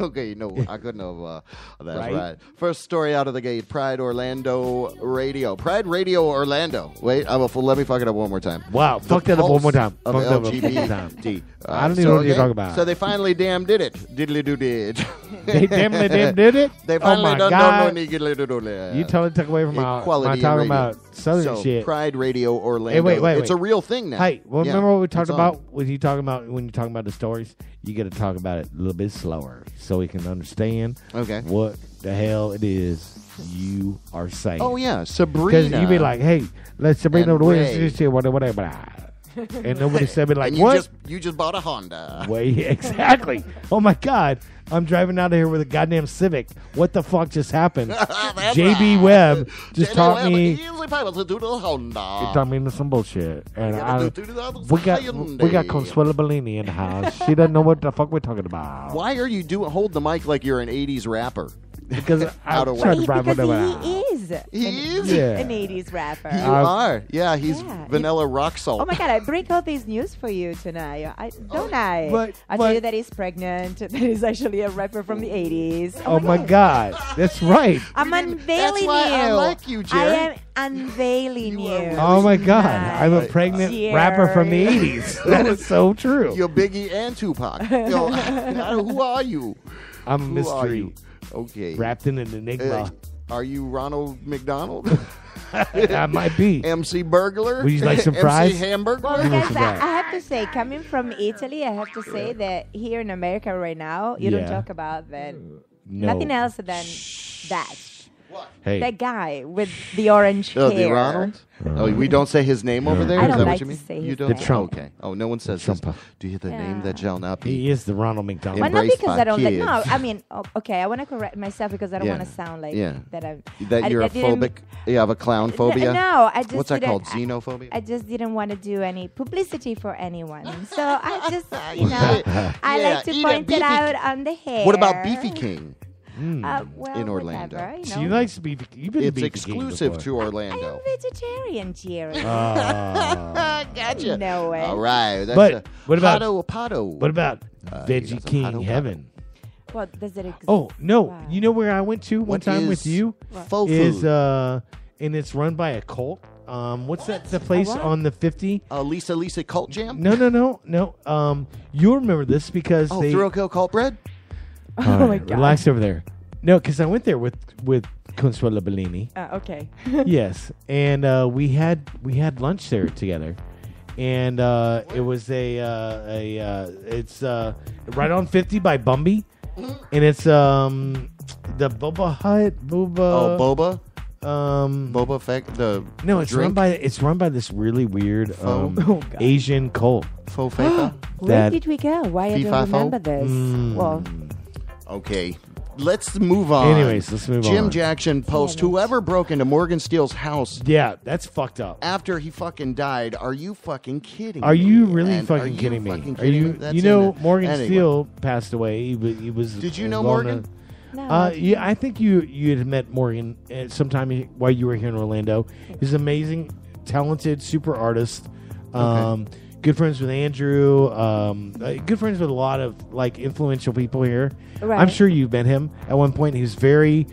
okay, no, I couldn't have. That's
Right?
right. First story out of the gate: Pride Orlando Radio. Pride Radio Orlando. Wait, let me fuck it up one more time.
Wow,
The
fuck that up one more time.
Of
Fuck that up one more
LGBT.
I don't even know what you're talking about.
So they finally damn did it. Diddly do did.
They damn did it?
They
Oh
finally
my
done
God.
You
You totally took away from my
Equality in
talking
radio.
about Southern
So,
shit.
Pride Radio Orlando.
Hey, wait.
It's a real thing now.
Hey, well,
Yeah,
remember what we talked
it's on.
about when you're talking about the stories? You got to talk about it a little bit slower so we can understand what the hell it is you are saying.
Oh, yeah, Sabrina.
Because you be like, hey, let's Sabrina
And
the
Ray.
Witch, whatever. And nobody said me like,
and you
what?
You just bought a Honda.
Wait, exactly. Oh my God. I'm driving out of here with a goddamn Civic. What the fuck just happened? JB
right.
Webb just
JB
taught
Webb
me.
easily pilots into the Honda.
He taught me into some bullshit. And we got
Hyundai.
Consuelo Bellini in the house. She doesn't know what the fuck we're talking about.
Why are you hold the mic like you're an 80s rapper?
Because I'm trying to drive
because he is.
He is?
Yeah.
An 80s rapper.
You are. Yeah, he's vanilla rock salt.
Oh my God, I break all these news for you tonight. I
But-
tell you that he's pregnant. That he's actually a rapper from the 80s.
Oh my God. That's right.
I'm unveiling
That's why
you.
I like you, Jerry.
I am unveiling you.
Oh my God. I'm a pregnant rapper from the 80s. That is so true.
You're Biggie and Tupac. Yo, who are you?
I'm a
Who are
mystery.
you? Okay.
Wrapped in an enigma.
Are you Ronald McDonald?
I might be.
MC Burglar?
Would you like some fries?
MC Hamburger?
Well,
Give me
guys,
some
I
fries.
have to say, coming from Italy, I have to say that here in America right now, you don't
Yeah.
talk about that.
No.
Nothing else than that.
Hey.
That guy with the orange hair.
The Ronald? Oh, we don't say his name over there?
I
Is
don't
that
like
what you
to
mean?
say
You
his
don't?
name.
The Trump.
Okay. Oh, no one says his. Do you the name that shall not be?
He is the Ronald McDonald.
Well, not
Embraced
because
by
I don't like.
kids.
No, I mean, okay, I want to correct myself because I don't
Yeah.
want to sound like
Yeah.
that.
That you're
I
a
didn't-
phobic? You have a clown phobia?
No, I just
What's that
didn't-
called? Xenophobia?
I just didn't want to do any publicity for anyone, so I just, I
Yeah,
like to
eat
point
it,
it
Beefy
out on the hair.
What about Beefy King?
Well,
in Orlando.
whatever, you know.
She likes beef. You've been to
It's
Beefy
exclusive
King
to Orlando.
I'm vegetarian, Jerry.
Gotcha.
No way.
All right. That's
But
a
what about
Pato?
What about
you
Veggie
got some
King
Pato
Heaven?
Well, does it exist?
Oh no!
Wow.
You know where I went to one
What
time
is
with you?
faux
Is
food?
and it's run by a cult. What's that? The place
what?
on the 50?
Lisa Cult Jam?
No. You'll remember this because
Oh,
they.
Thrill Kill Cult Bread?
All
Oh my
right,
God.
relax over there. No, because I went there with Consuelo Bellini.
Okay.
Yes, and we had lunch there together, and it was it's right on 50 by Bumby, and it's the Boba Hut
Oh, Boba?
Um,
Boba Fett? The
no, it's
drink?
run by this really weird
Faux?
Asian cult.
Faux Feta?
Where did we go? Why I
FIFA
don't remember this? Well,
Okay. Let's move on.
Anyways, let's move
Jim
on.
Jackson post, whoever broke into Morgan Steele's house
Yeah, that's fucked up.
after he fucking died, are you fucking kidding
Are
me?
you really
And
fucking
are
kidding me?
fucking
Are
kidding
you?
me? That's
You know,
in it.
Morgan
Anyway.
Steele passed away. He was.
Did you know
well
Morgan?
known.
no.
Yeah, I think you had met Morgan sometime while you were here in Orlando. He's an amazing, talented, super artist. Good friends with Andrew. Good friends with a lot of like influential people here.
Right.
I'm sure you met him at one point. He was very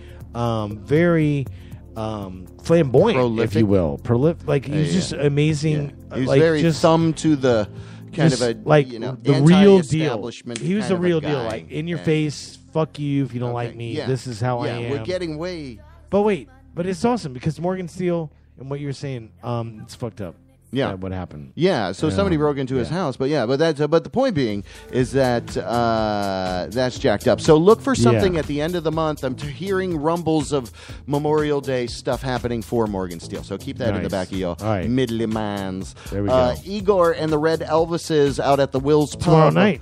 flamboyant,
Prolific?
if you will. Like he was just amazing.
He was
like,
very
just
thumb to the kind
just
of a
like
you know,
the real deal.
anti-establishment
He was
kind
the
of a
real deal,
guy.
like in your
And-
face. Fuck you if you don't like me.
Yeah.
This is how I am.
We're getting way.
But wait, but it's awesome because Morgan Steele and what you were saying, it's fucked up.
Yeah.
What happened?
Yeah, so somebody broke into his
yeah.
house, but the point being is that that's jacked up. So look for something
Yeah.
at the end of the month. I'm hearing rumbles of Memorial Day stuff happening for Morgan Steele, so keep that in the
Nice.
back of your
All right.
middly minds.
There we go.
Igor and the Red Elvises out at the Will's Pub
Tomorrow night.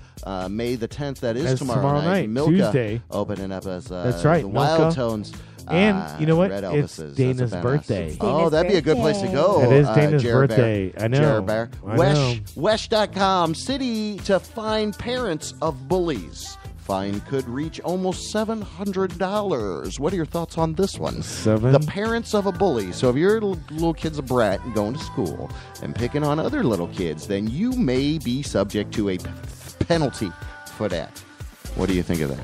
May the 10th. That is
That's
tomorrow night. Milka
Tuesday.
opening up as
That's right,
the Wild
Milka.
Tones.
And you know what?
Red
It's
Elvises.
Dana's
That's a badass.
birthday. It's
Oh, that'd be a good place to go.
It is Dana's
Jared Bear.
birthday. I know.
Jared Bear.
I know.
Wesh.com, city to find parents of bullies. Fine could reach almost $700. What are your thoughts on this one? The parents of a bully. So if your little kid's a brat and going to school and picking on other little kids, then you may be subject to a penalty for that. What do you think of that?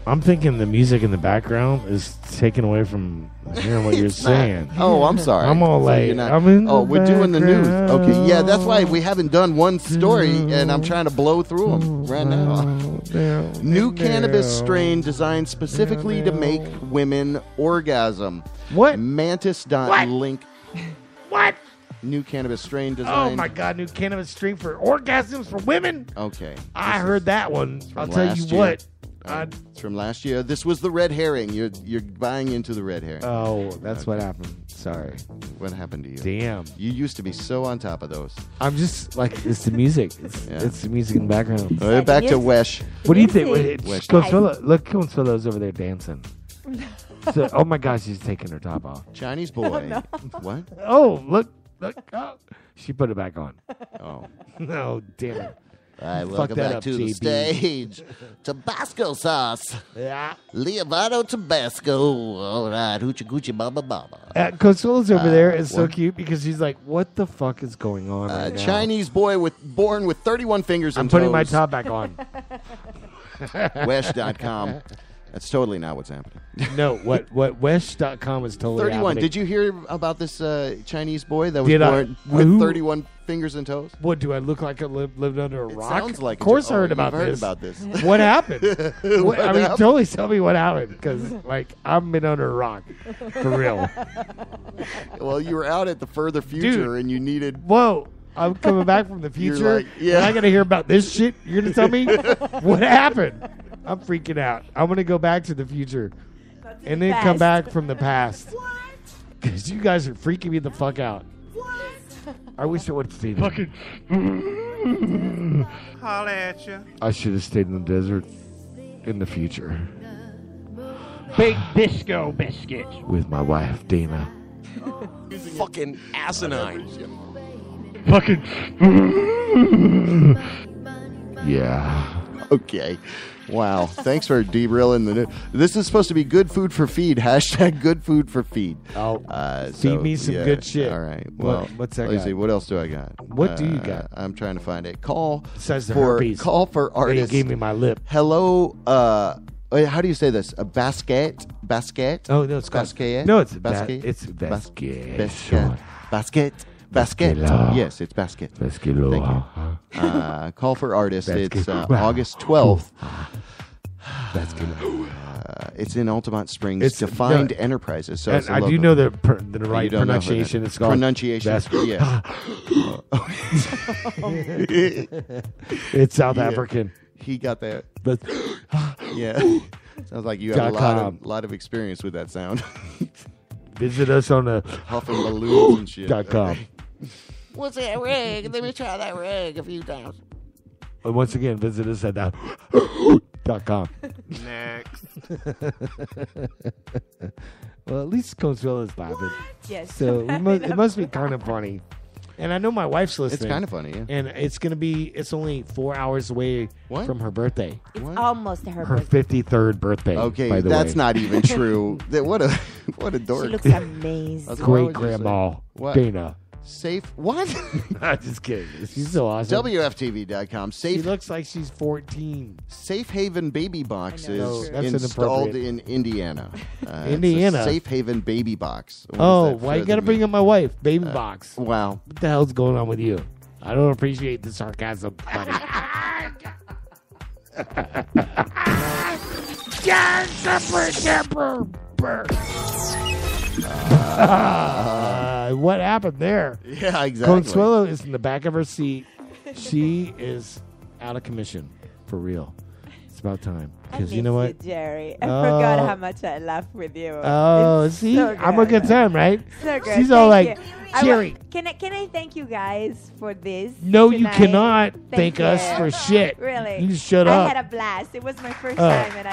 I'm thinking the music in the background is taken away from hearing what you're
It's not.
saying.
Oh, I'm sorry.
I'm all
So
like,
you're not-
I'm in
oh,
the
we're doing the news.
background.
Okay, yeah, that's why we haven't done one story, and I'm trying to blow through them right now. New cannabis strain designed specifically to make women orgasm.
What?
Mantis.link.
What?
New cannabis strain
Oh
designed.
my God! New cannabis strain for orgasms for women.
Okay.
I heard that one. I'll
from
tell
last
you
year.
what.
It's from last year. This was the red herring. You're buying into the red herring.
Oh, that's what happened. Sorry.
What happened to you?
Damn.
You used to be so on top of those.
I'm just like, it's the music. It's the music in the background.
Back to Wesh.
What do you think?
Wesh.
Consuelo, look, Consuelo's over there dancing. So, oh my gosh, she's taking her top off.
Chinese boy.
No.
What?
Oh, look. Oh. She put it back on.
Oh.
No, damn it.
All right,
Fuck
welcome
that
back
up,
to the
JB.
stage. Tabasco sauce.
Yeah.
Leovato Tabasco. All right, hoochie coochie baba baba.
Consuelo's over there is so
what?
cute because she's like, what the fuck is going on right now?
Chinese boy born with 31 fingers and
I'm putting my
toes.
top back on.
Wesh.com. That's totally not what's happening.
No, what Wesh.com is totally
31.
happening.
Did you hear about this Chinese boy that was
Did I?
born with
Who?
31 fingers and toes?
What, do I look like I lived under a rock?
Sounds like
of course
it.
I heard
You've
about
heard
this.
about this.
What happened?
What
I mean,
happened?
totally tell me what happened because, like, I've been under a rock. For real.
Well, you were out at the further future
Dude.
and you needed...
Whoa. I'm coming back from the
You're
future.
like, yeah.
And I got to hear about this shit. You're going to tell me what happened? I'm freaking out. I'm going to go back to the future and then come back from the past. Because you guys are freaking me the fuck out. I wish I would have stayed.
Fucking.
Holla at you.
I should have stayed in the desert in the future
Big disco biscuit.
with my wife, Dana.
Fucking asinine.
Fucking.
Yeah.
Okay. Wow. Thanks for derailing the... This is supposed to be good food for feed. Hashtag good food for feed.
Oh, feed me some good shit.
All right. Well,
what's that
let's
got?
see. What else do I got?
What do you got?
I'm trying to find it. Call
Besides the
for
herpes.
call for
They
artists.
gave me my lip.
Hello. How do you say this? A basket.
Oh no, it's called
basket.
No, it's
basket.
It's basket.
Basket. Basket. Basket.
Basketlo.
Yes, it's basket.
Basketlo.
Thank you. Call for artists. It's
Basketlo.
August 12th.
Basketlo.
It's in Altamont Springs.
It's
Defined
no,
Enterprises. So
and
it's a
I do
local-
know the right
You don't know
pronunciation.
that.
It's called
Pronunciation. Yes.
It's South
Yeah.
African.
He got that.
But
Yeah. Sounds like you have a lot of experience with that sound.
visit us on the
Huffing balloons and shit.
.com.
What's that rig? Let me try that rig a few times.
And once again, visit us at that .com.
Next.
Well, at least Consuelo's laughing.
Yes.
So it must be kind of funny. And I know my wife's listening.
It's kind of funny, yeah.
And it's only 4 hours away from her birthday.
It's almost her
Her
birthday.
53rd birthday.
Okay,
by the
that's
way.
not even true. What a dork.
She looks amazing.
Great grandma
What?
Dana.
Safe. What?
I'm just kidding. She's so awesome.
WFTV.com.
She
Safe.
looks like she's 14.
Safe Haven Baby Box
I know,
is
that's
installed
inappropriate.
in Indiana.
Indiana?
It's a Safe Haven Baby Box. What
Oh,
does that
why you
further
gotta bring
mean?
up my wife? Baby box.
Wow.
What the hell's going on with you? I don't appreciate the sarcasm, buddy. What happened there?
Yeah, exactly.
Consuelo is in the back of her seat. She is out of commission. For real. It's about time. Because you know what?
Jerry. I forgot how much I laughed with you.
Oh,
It's
see?
so
I'm a good time, right?
So good.
She's all
Thank
like,
you.
Jerry.
Can I thank you guys for this?
No, you
tonight?
cannot thank
you.
us for shit.
Really?
You shut
I
up.
had a blast. It was my first
Oh.
time, and I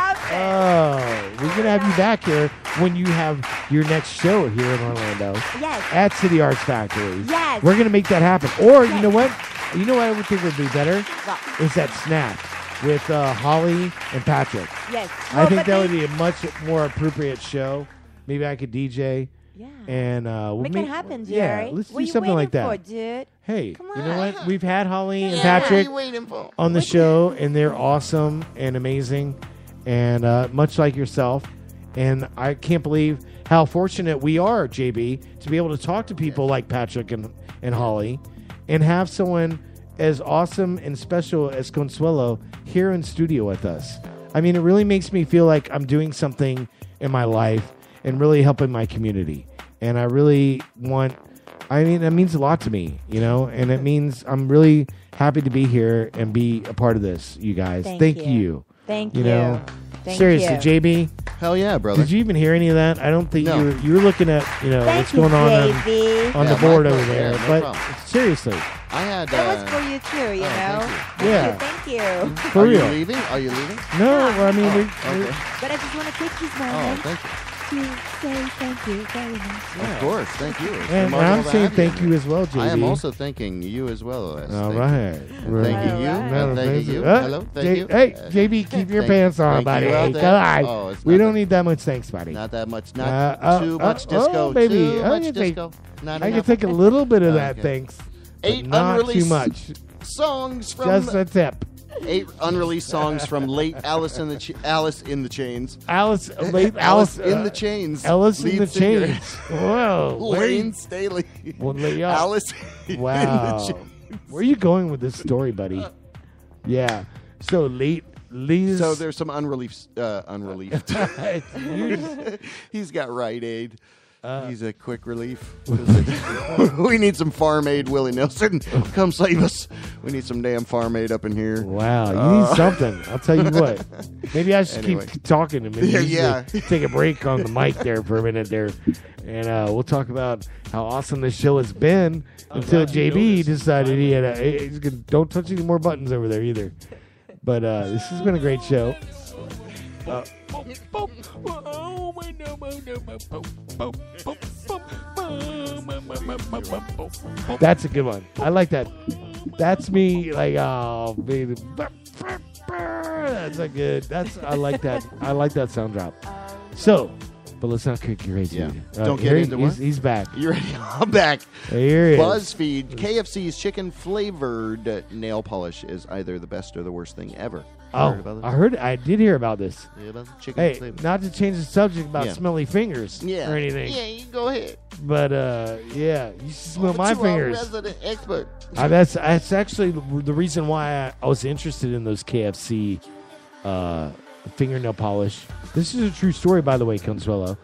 loved it.
Oh, we're going to have you back here when you have your next show here in Orlando.
Yes.
At City Arts Factory.
Yes.
We're going to make that happen. Or, you know what? You know what I would think would be better?
What?
Is that Snap with Holly and Patrick.
Yes.
I think that would be a much more appropriate show. Maybe I could DJ.
Yeah.
And we'll
Make it happen,
Yeah,
Jerry.
let's
What
do
you
something like
waiting
that.
for, dude?
Hey,
Come
you know
on.
what? We've had Holly and
Yeah,
Patrick
what are you waiting for?
on the show, and they're awesome and amazing, and much like yourself. And I can't believe how fortunate we are, JB, to be able to talk to people like Patrick and Holly, and have someone as awesome and special as Consuelo here in studio with us. I mean, it really makes me feel like I'm doing something in my life and really helping my community. And I really want, I mean, it means a lot to me, you know, and it means I'm really happy to be here and be a part of this, you guys. Thank you.
Thank
you
you.
know,
Thank
seriously,
you.
JB.
Hell yeah, brother.
Did you even hear any of that? I don't think
No.
you were looking at what's going on
JB.
on the
Yeah,
board
my
over
fault.
there.
Yeah, no
but
problem.
seriously,
I had.
That was for you too, you know.
Yeah.
Thank you.
for
Are
real.
you leaving? Are you leaving?
No, I mean, we
Okay.
But I just want to take this
Oh,
moment
thank you.
to say thank you very much.
Of course, thank you. It's
and
remarkable
I'm
to
saying
have
thank you
here.
as well, JB.
I am also thanking you as well. Les.
All
Thank
right.
you. And thank you. And thank you. Hello. Thank you.
Hey, JB, keep your
Thank-
pants on,
thank
buddy.
you out
Come
there.
on.
Oh, it's
We
not
don't
that-
need that much thanks, buddy.
Not that much. Not too much
Oh,
disco.
baby.
Too
I
much
can
disco.
take-
Not
I can
enough.
take a little bit of that,
Okay.
thanks. but
8
not
unreleased
too much.
songs from
Just a tip.
8 unreleased songs from late Alice in the Chains.
Alice in
the Chains.
Alice in
lead
the
singer.
Chains. Whoa. where are you-
Lane Staley.
Well, yeah.
Alice in
Wow.
the Chains.
Where are you going with this story, buddy? Yeah. So late.
So there's some unreleased. He's got Rite Aid. He's a quick relief. We need some Farm Aid, Willie Nelson. Come save us. We need some damn Farm Aid up in here.
Wow, you need something. I'll tell you what. Maybe I should
Anyway.
keep talking to him.
Yeah.
Take a break on the mic there for a minute there. And we'll talk about how awesome this show has been until JB decided he had he's gonna, don't touch any more buttons over there either. But this has been a great show. That's a good one. I like that. That's me. Like, oh, baby. That's a good. I like that. I like that sound drop. So, but let's not kick your race.
Yeah. Don't get into what?
He's back.
You ready? I'm back.
Here he is.
BuzzFeed, KFC's chicken flavored nail polish is either the best or the worst thing ever.
Oh,
Heard about this?
I heard. I did hear about this.
Yeah, about the chicken
Hey,
flavored.
not to change the subject about
Yeah.
smelly fingers or anything.
Yeah, you go ahead.
But yeah, you should smell
But
my
you are a
fingers.
resident expert.
That's actually the reason why I was interested in those KFC fingernail polish. This is a true story, by the way, Consuelo.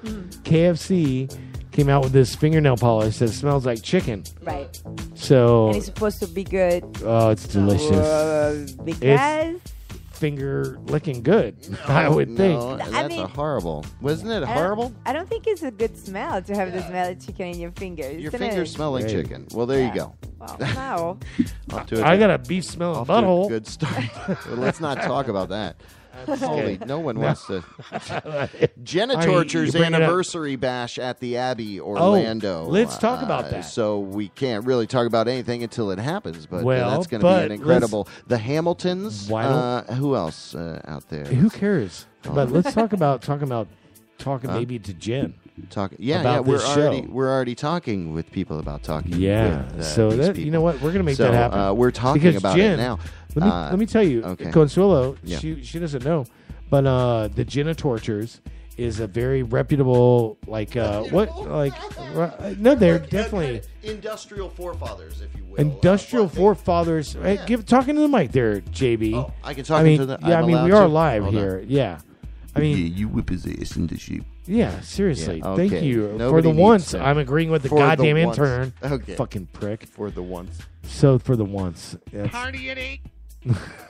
KFC came out with this fingernail polish that smells like chicken.
Right.
So
And it's supposed to be good.
oh, it's delicious.
Because
It's finger licking good. I would think.
That's a horrible. Wasn't it horrible?
I don't think it's a good smell to have the smell of chicken in your fingers.
Your
isn't
fingers
it?
smell like chicken. Well, there you go.
Well, no.
Off to
I got a beef smelling
off to a
butthole.
good start. Well, let's not talk about that. Holy, no one wants to. Genitorture's
you bring it up.
anniversary bash at the Abbey, Orlando.
let's talk about that.
So we can't really talk about anything until it happens, but
Well,
that's going to
but
be an incredible. The Hamiltons.
Why don't-
Who else out there?
Who cares?
Oh.
But let's talk about talking maybe to Jen.
Yeah,
about this show.
we're already talking with people about talking.
Yeah.
with,
So
these
that
people.
you know what, we're gonna make
So,
that happen.
we're talking
Because
about
Jen,
it now.
Let me tell you,
okay.
Consuelo,
Yeah.
she doesn't know, but the Genitortures is a very reputable no, they're definitely
industrial forefathers, if you will.
industrial forefathers. Hey, talking to the mic there, JB.
Oh, I can talk
I mean,
into the.
yeah,
I'm
I mean, we
allowed
are
to?
live
Hold on.
here. Yeah, I mean,
you whip his ass into shape.
yeah, seriously.
Yeah,
Thank
okay.
you for
Nobody
the
needs
once.
to.
I'm agreeing with the
For the
goddamn
once.
intern.
Okay.
Fucking prick.
For the once.
So for the once. That's-
Party it ain't.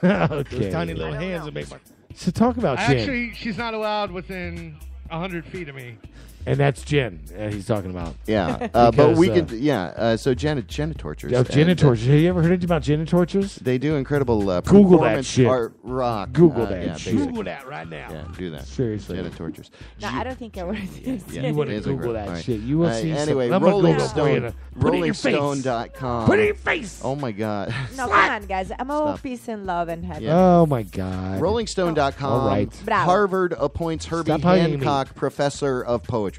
okay.
Those tiny little hands that make my.
So talk about Jen.
Actually, she's not allowed within 100 feet of me.
And that's Jen he's talking about.
Yeah, but
Because,
we could. Yeah, so Genitortures.
Yeah, Genitortures. Have you ever heard about Genitortures?
They do incredible
Google that
performance
shit.
art rock.
Google that
yeah,
shit.
basically.
Google that right now.
Yeah, do that.
Seriously.
Genitortures.
No, I don't think I would.
Yeah,
You want to
it's
Google
incredible.
that
All right.
shit. You will see
Anyway,
some. I'm gonna
Rolling
Google for you.
Stone.
Put it in your face.
RollingStone.com.
Put it in your face.
Oh my God.
No, come on, guys. I'm all
Stop.
peace and love and happiness.
Oh my God.
RollingStone.com.
All right.
Bravo.
Harvard appoints Herbie
Stop hugging me.
Hancock professor of poetry.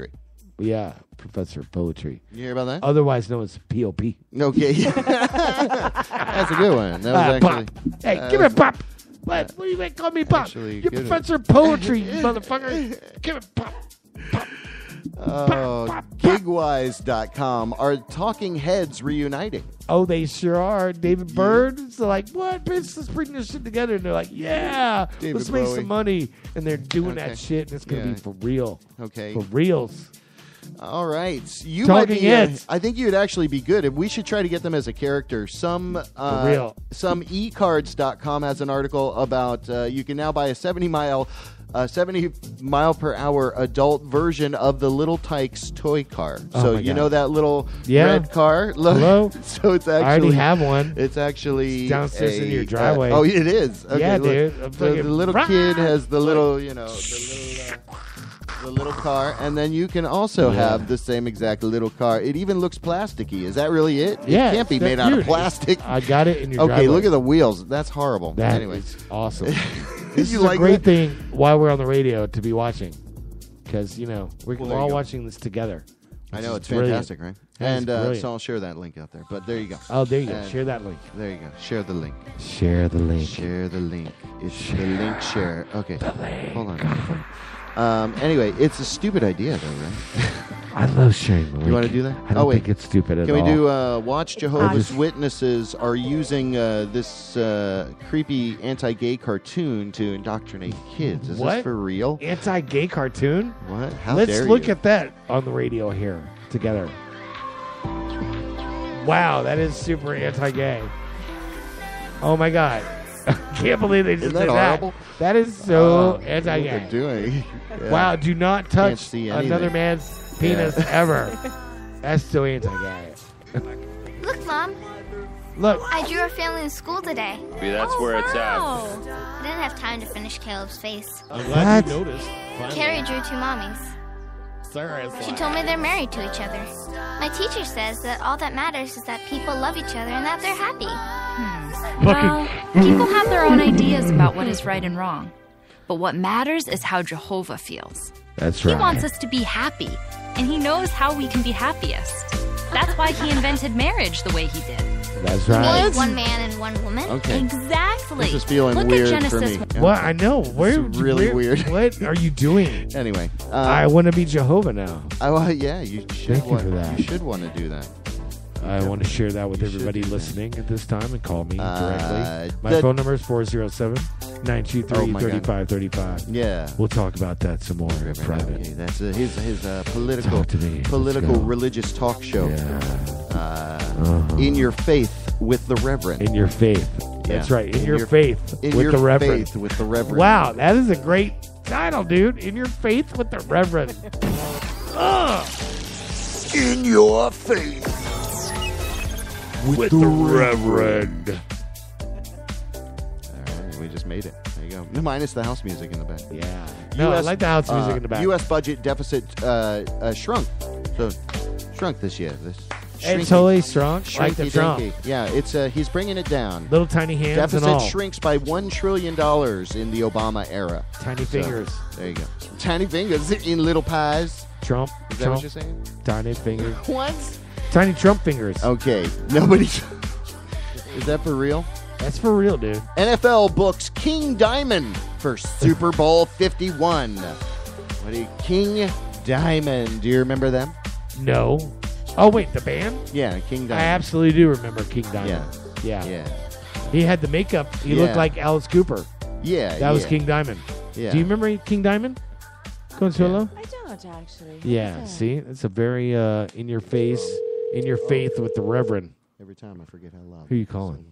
Yeah, professor of poetry.
You hear about that?
Otherwise known as POP.
Okay. That's a good one. That was actually.
Pop. Hey, give me a pop. What do you call me pop?
Actually,
You're
good
professor of poetry, you motherfucker. Give me a pop.
Gigwise.com are talking heads reuniting.
Oh, they sure are. David Byrne. It's like, what, bitch? Let's bring this shit together. And they're like, yeah,
David
let's make
Bowie.
some money. And they're doing
Okay.
that shit, and it's going to
Yeah.
be for real.
Okay.
For reals.
All right. You
Talking
might be.
Heads.
I think you'd actually be good. We should try to get them as a character. Some ecards.com has an article about you can now buy a 70 mile per hour adult version of the Little Tykes toy car. So you know that little red car?
Hello?
So it's actually...
I already have one.
It's actually...
It's downstairs in your driveway.
Oh, it is? Okay,
yeah,
look.
dude.
The little kid has the little, the little car, and then you can also have the same exact little car. It even looks plasticky. Is that really it?
Yeah.
It can't be made out of plastic.
I got it in your driveway.
Okay, look at the wheels. That's horrible.
That
anyway.
is awesome. This is
like
a great
that?
thing while we're on the radio to be watching. Because, we're
there
all
you go.
watching this together.
I know, it's
brilliant.
fantastic, right?
That is
And
brilliant.
so I'll share that link out there. But there you go.
Oh, there you go. Share that link.
There you go. Share the link.
Share the link.
Share the link. It's the link share. Okay. Hold on. Anyway, it's a stupid idea, though, right?
I love sharing the link.
You want to do that?
I don't think it's stupid at all.
Can we do Watch Jehovah's Witnesses are using this creepy anti-gay cartoon to indoctrinate kids. Is this for real?
Anti-gay cartoon?
What? How
Let's
dare
look
you?
at that on the radio here together. Wow, that is super anti-gay. Oh, my God. I can't believe they just
Isn't that
did
horrible?
That is so
What
anti-gay.
they're doing. Yeah.
Wow, do not
Can't
touch
see
another
anything.
man's penis ever. That's so anti-gay.
Look, Mom.
Look.
I drew our family in school today.
Maybe that's where it's at.
I didn't have time to finish Caleb's face.
I'm glad you noticed.
Carrie drew two mommies. She told me they're married to each other. My teacher says that all that matters is that people love each other and that they're happy.
Well, people have their own ideas about what is right and wrong. But what matters is how Jehovah feels.
That's
He
right.
wants us to be happy, and he knows how we can be happiest. That's why he invented marriage the way he did.
That's
He
right.
made one man and one woman.
Okay.
Exactly.
This is feeling
Look
weird
at
for
Genesis
me.
1.
What? I know. Where?
It's really weird.
What are you doing?
Anyway.
I want to be Jehovah now.
Yeah, you should.
Thank you for that.
You should want to do that.
I want to share that with everybody listening at this time and call me directly. My
the-
phone number is 407-923-3535.
Yeah.
We'll talk about that some more in private.
Okay, that's his political
Talk to me.
political
Let's go.
religious talk show. In your faith with the Reverend.
In your faith. That's right. In your faith
in
with
your
the Reverend.
faith with the Reverend.
Wow, that is a great title, dude. In your faith with the Reverend.
In your faith
with the Reverend.
All right, we just made it. There you go. Minus the house music in the back.
Yeah. No, I like the house music in the back.
U.S. budget deficit shrunk. So shrunk this year.
It's totally shrunk. Like the Trump.
Shrinky-dinky. Yeah, it's he's bringing it down.
Little tiny hands
Deficit
and all.
shrinks by $1 trillion in the Obama era.
Tiny
So,
fingers.
there you go. Tiny fingers in little pies.
Trump.
Is that
Trump.
what you're saying?
Tiny fingers.
What?
Tiny Trump fingers.
Okay. Nobody. Is that for real?
That's for real, dude.
NFL books King Diamond for Super Bowl 51. What do you, King Diamond? Do you remember them?
No. Oh, wait, the band?
Yeah, King Diamond.
I absolutely do remember King Diamond.
Yeah.
Yeah. He had the makeup. He looked like Alice Cooper.
Yeah.
That was King Diamond.
Yeah.
Do you remember King Diamond? Consuelo?
I don't actually.
Yeah. See? It's a very in your face, in your faith with the Reverend.
Every time I forget how loud.
Who you calling?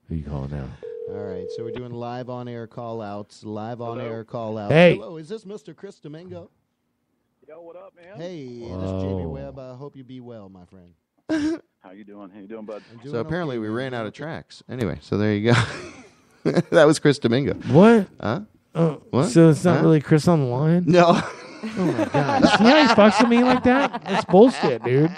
Who you calling now?
All right, so we're doing live on air call outs. Live on air call outs.
Hey.
Hello, is this Mr. Chris Domingo?
Yo, what up, man?
Hey, this is JB Webb. I hope you be well, my friend.
How you doing? How you doing, bud?
So apparently we ran out of tracks. Anyway, so there you go. That was Chris Domingo.
What?
Huh?
What? So it's not really Chris on the line?
No.
Oh, my God. See how he fucks with me like that? That's bullshit, dude.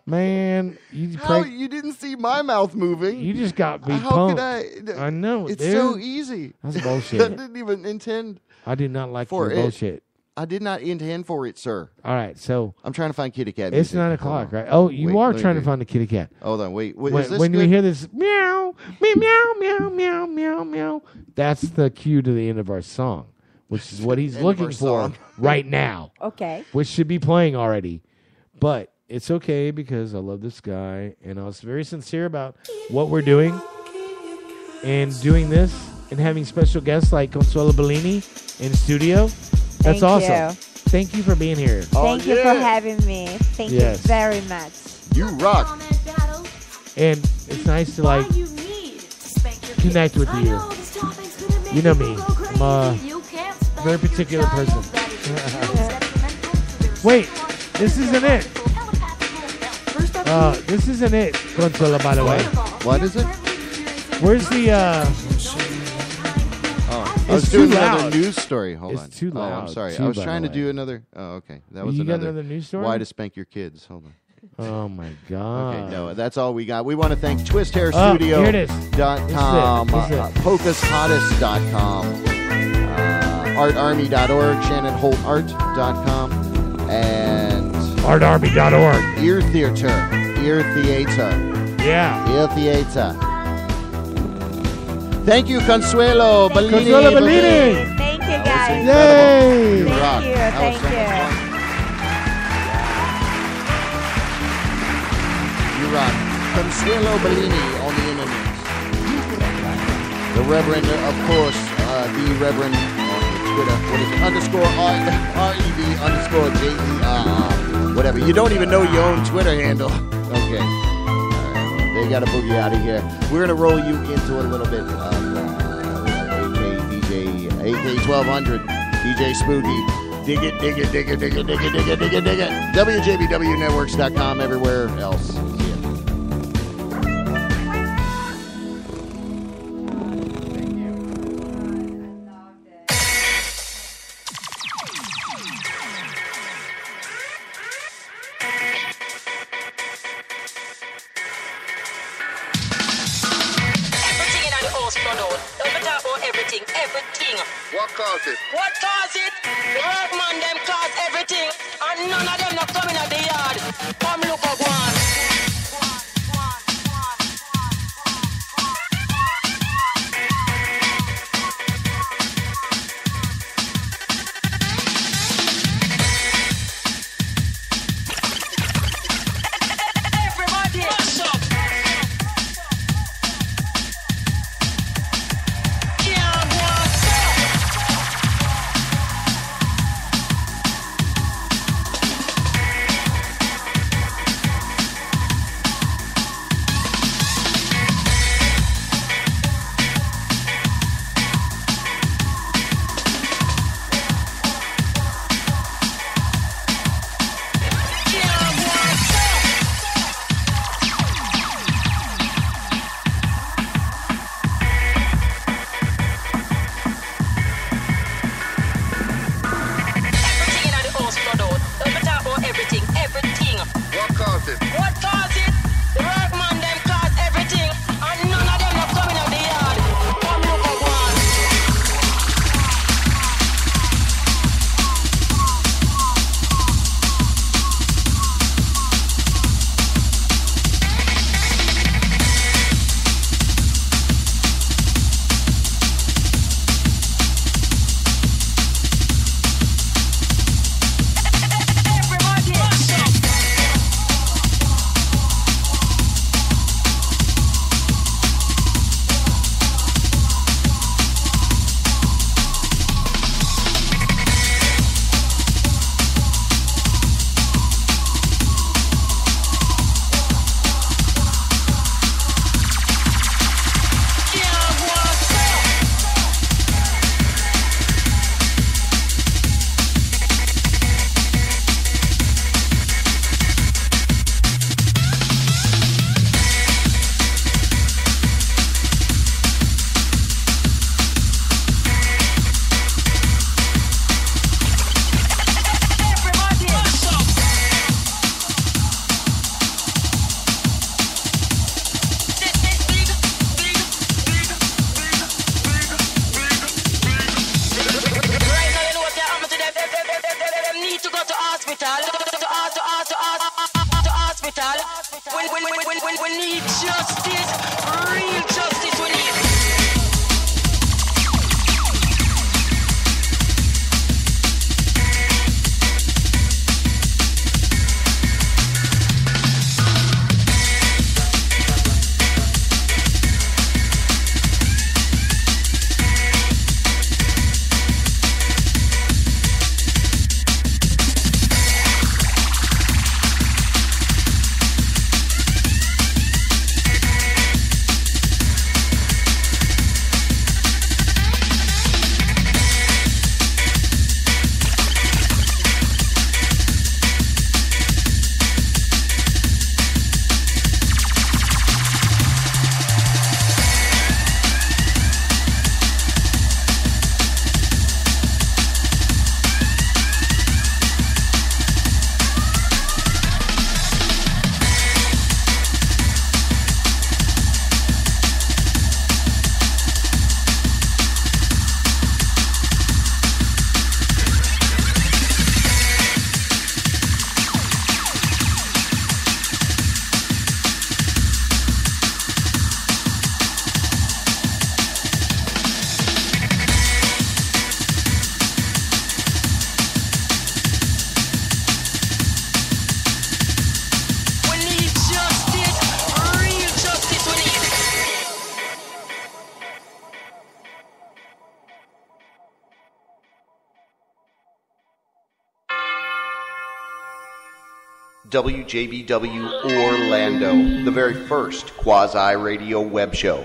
Man,
You didn't see my mouth moving.
You just got me
How
pumped.
could I?
I know,
It's
dude.
so easy.
That's bullshit.
I didn't even intend
I did not like
for
your
it.
bullshit.
I did not intend for it, sir.
All right, so
I'm trying to find Kitty Cat.
it's
music.
9 o'clock, right? Oh, you
Wait,
are
let me
trying to
do-
find the kitty cat.
Hold on, wait. Is this
When we
good?
hear this meow, meow, meow, meow, meow, meow, meow, that's the cue to the end of our song, which is what he's
End of our
looking for
song.
right now.
Okay.
Which should be playing already. But it's okay because I love this guy and I was very sincere about what we're doing and doing this and having special guests like Consuelo Bellini in studio. That's
Thank
awesome.
you.
thank you for being here.
Thank you for having me. Thank you very much.
You rock.
And it's nice to like connect with you. You know me. I'm a very particular person. Wait, this isn't it. This isn't it, Consuelo, by the way.
What is it?
Where's the
I was doing another news story. Hold on.
It's too loud.
Oh, I'm sorry.
Too,
I was
by
trying
the
to
way.
do another. Oh, okay. That was
You got another news story?
Why to spank your kids. Hold on.
Oh my God.
Okay, no, that's all we got. We want to thank
Here it is.
twisthairstudio.com,
This is it.
focushottest.com, artarmy.org, shannonholtart.com, and
artarmy.org.
Ear Theater.
Yeah.
Ear Theater. Thank you, Consuelo Bellini.
Consuelo Bellini.
Thank you, guys.
Yay.
You rock.
Thank you.
That was
Thank
so much
you.
fun. You rock. Consuelo Bellini on the internet. The Reverend, of course, the Reverend on Twitter. What is it? _REV_JER. Whatever. You don't even know your own Twitter handle. Okay. They got to boogie out of here. We're going to roll you into a little bit of AK 1200, DJ Spooky. Dig it, dig it, dig it, dig it, dig it, dig it, dig it, dig it. WJBWnetworks.com, everywhere else. See ya.
What caused it? What caused it? The workman them cause everything, and none of them not coming at the yard. Come look up one. Everybody, mash up. What caused it? The workman them cause everything, and none of them not coming out the yard. Come look up one. Everybody, mash up. We need justice, real justice we need.
WJBW Orlando, the very first quasi-radio web show.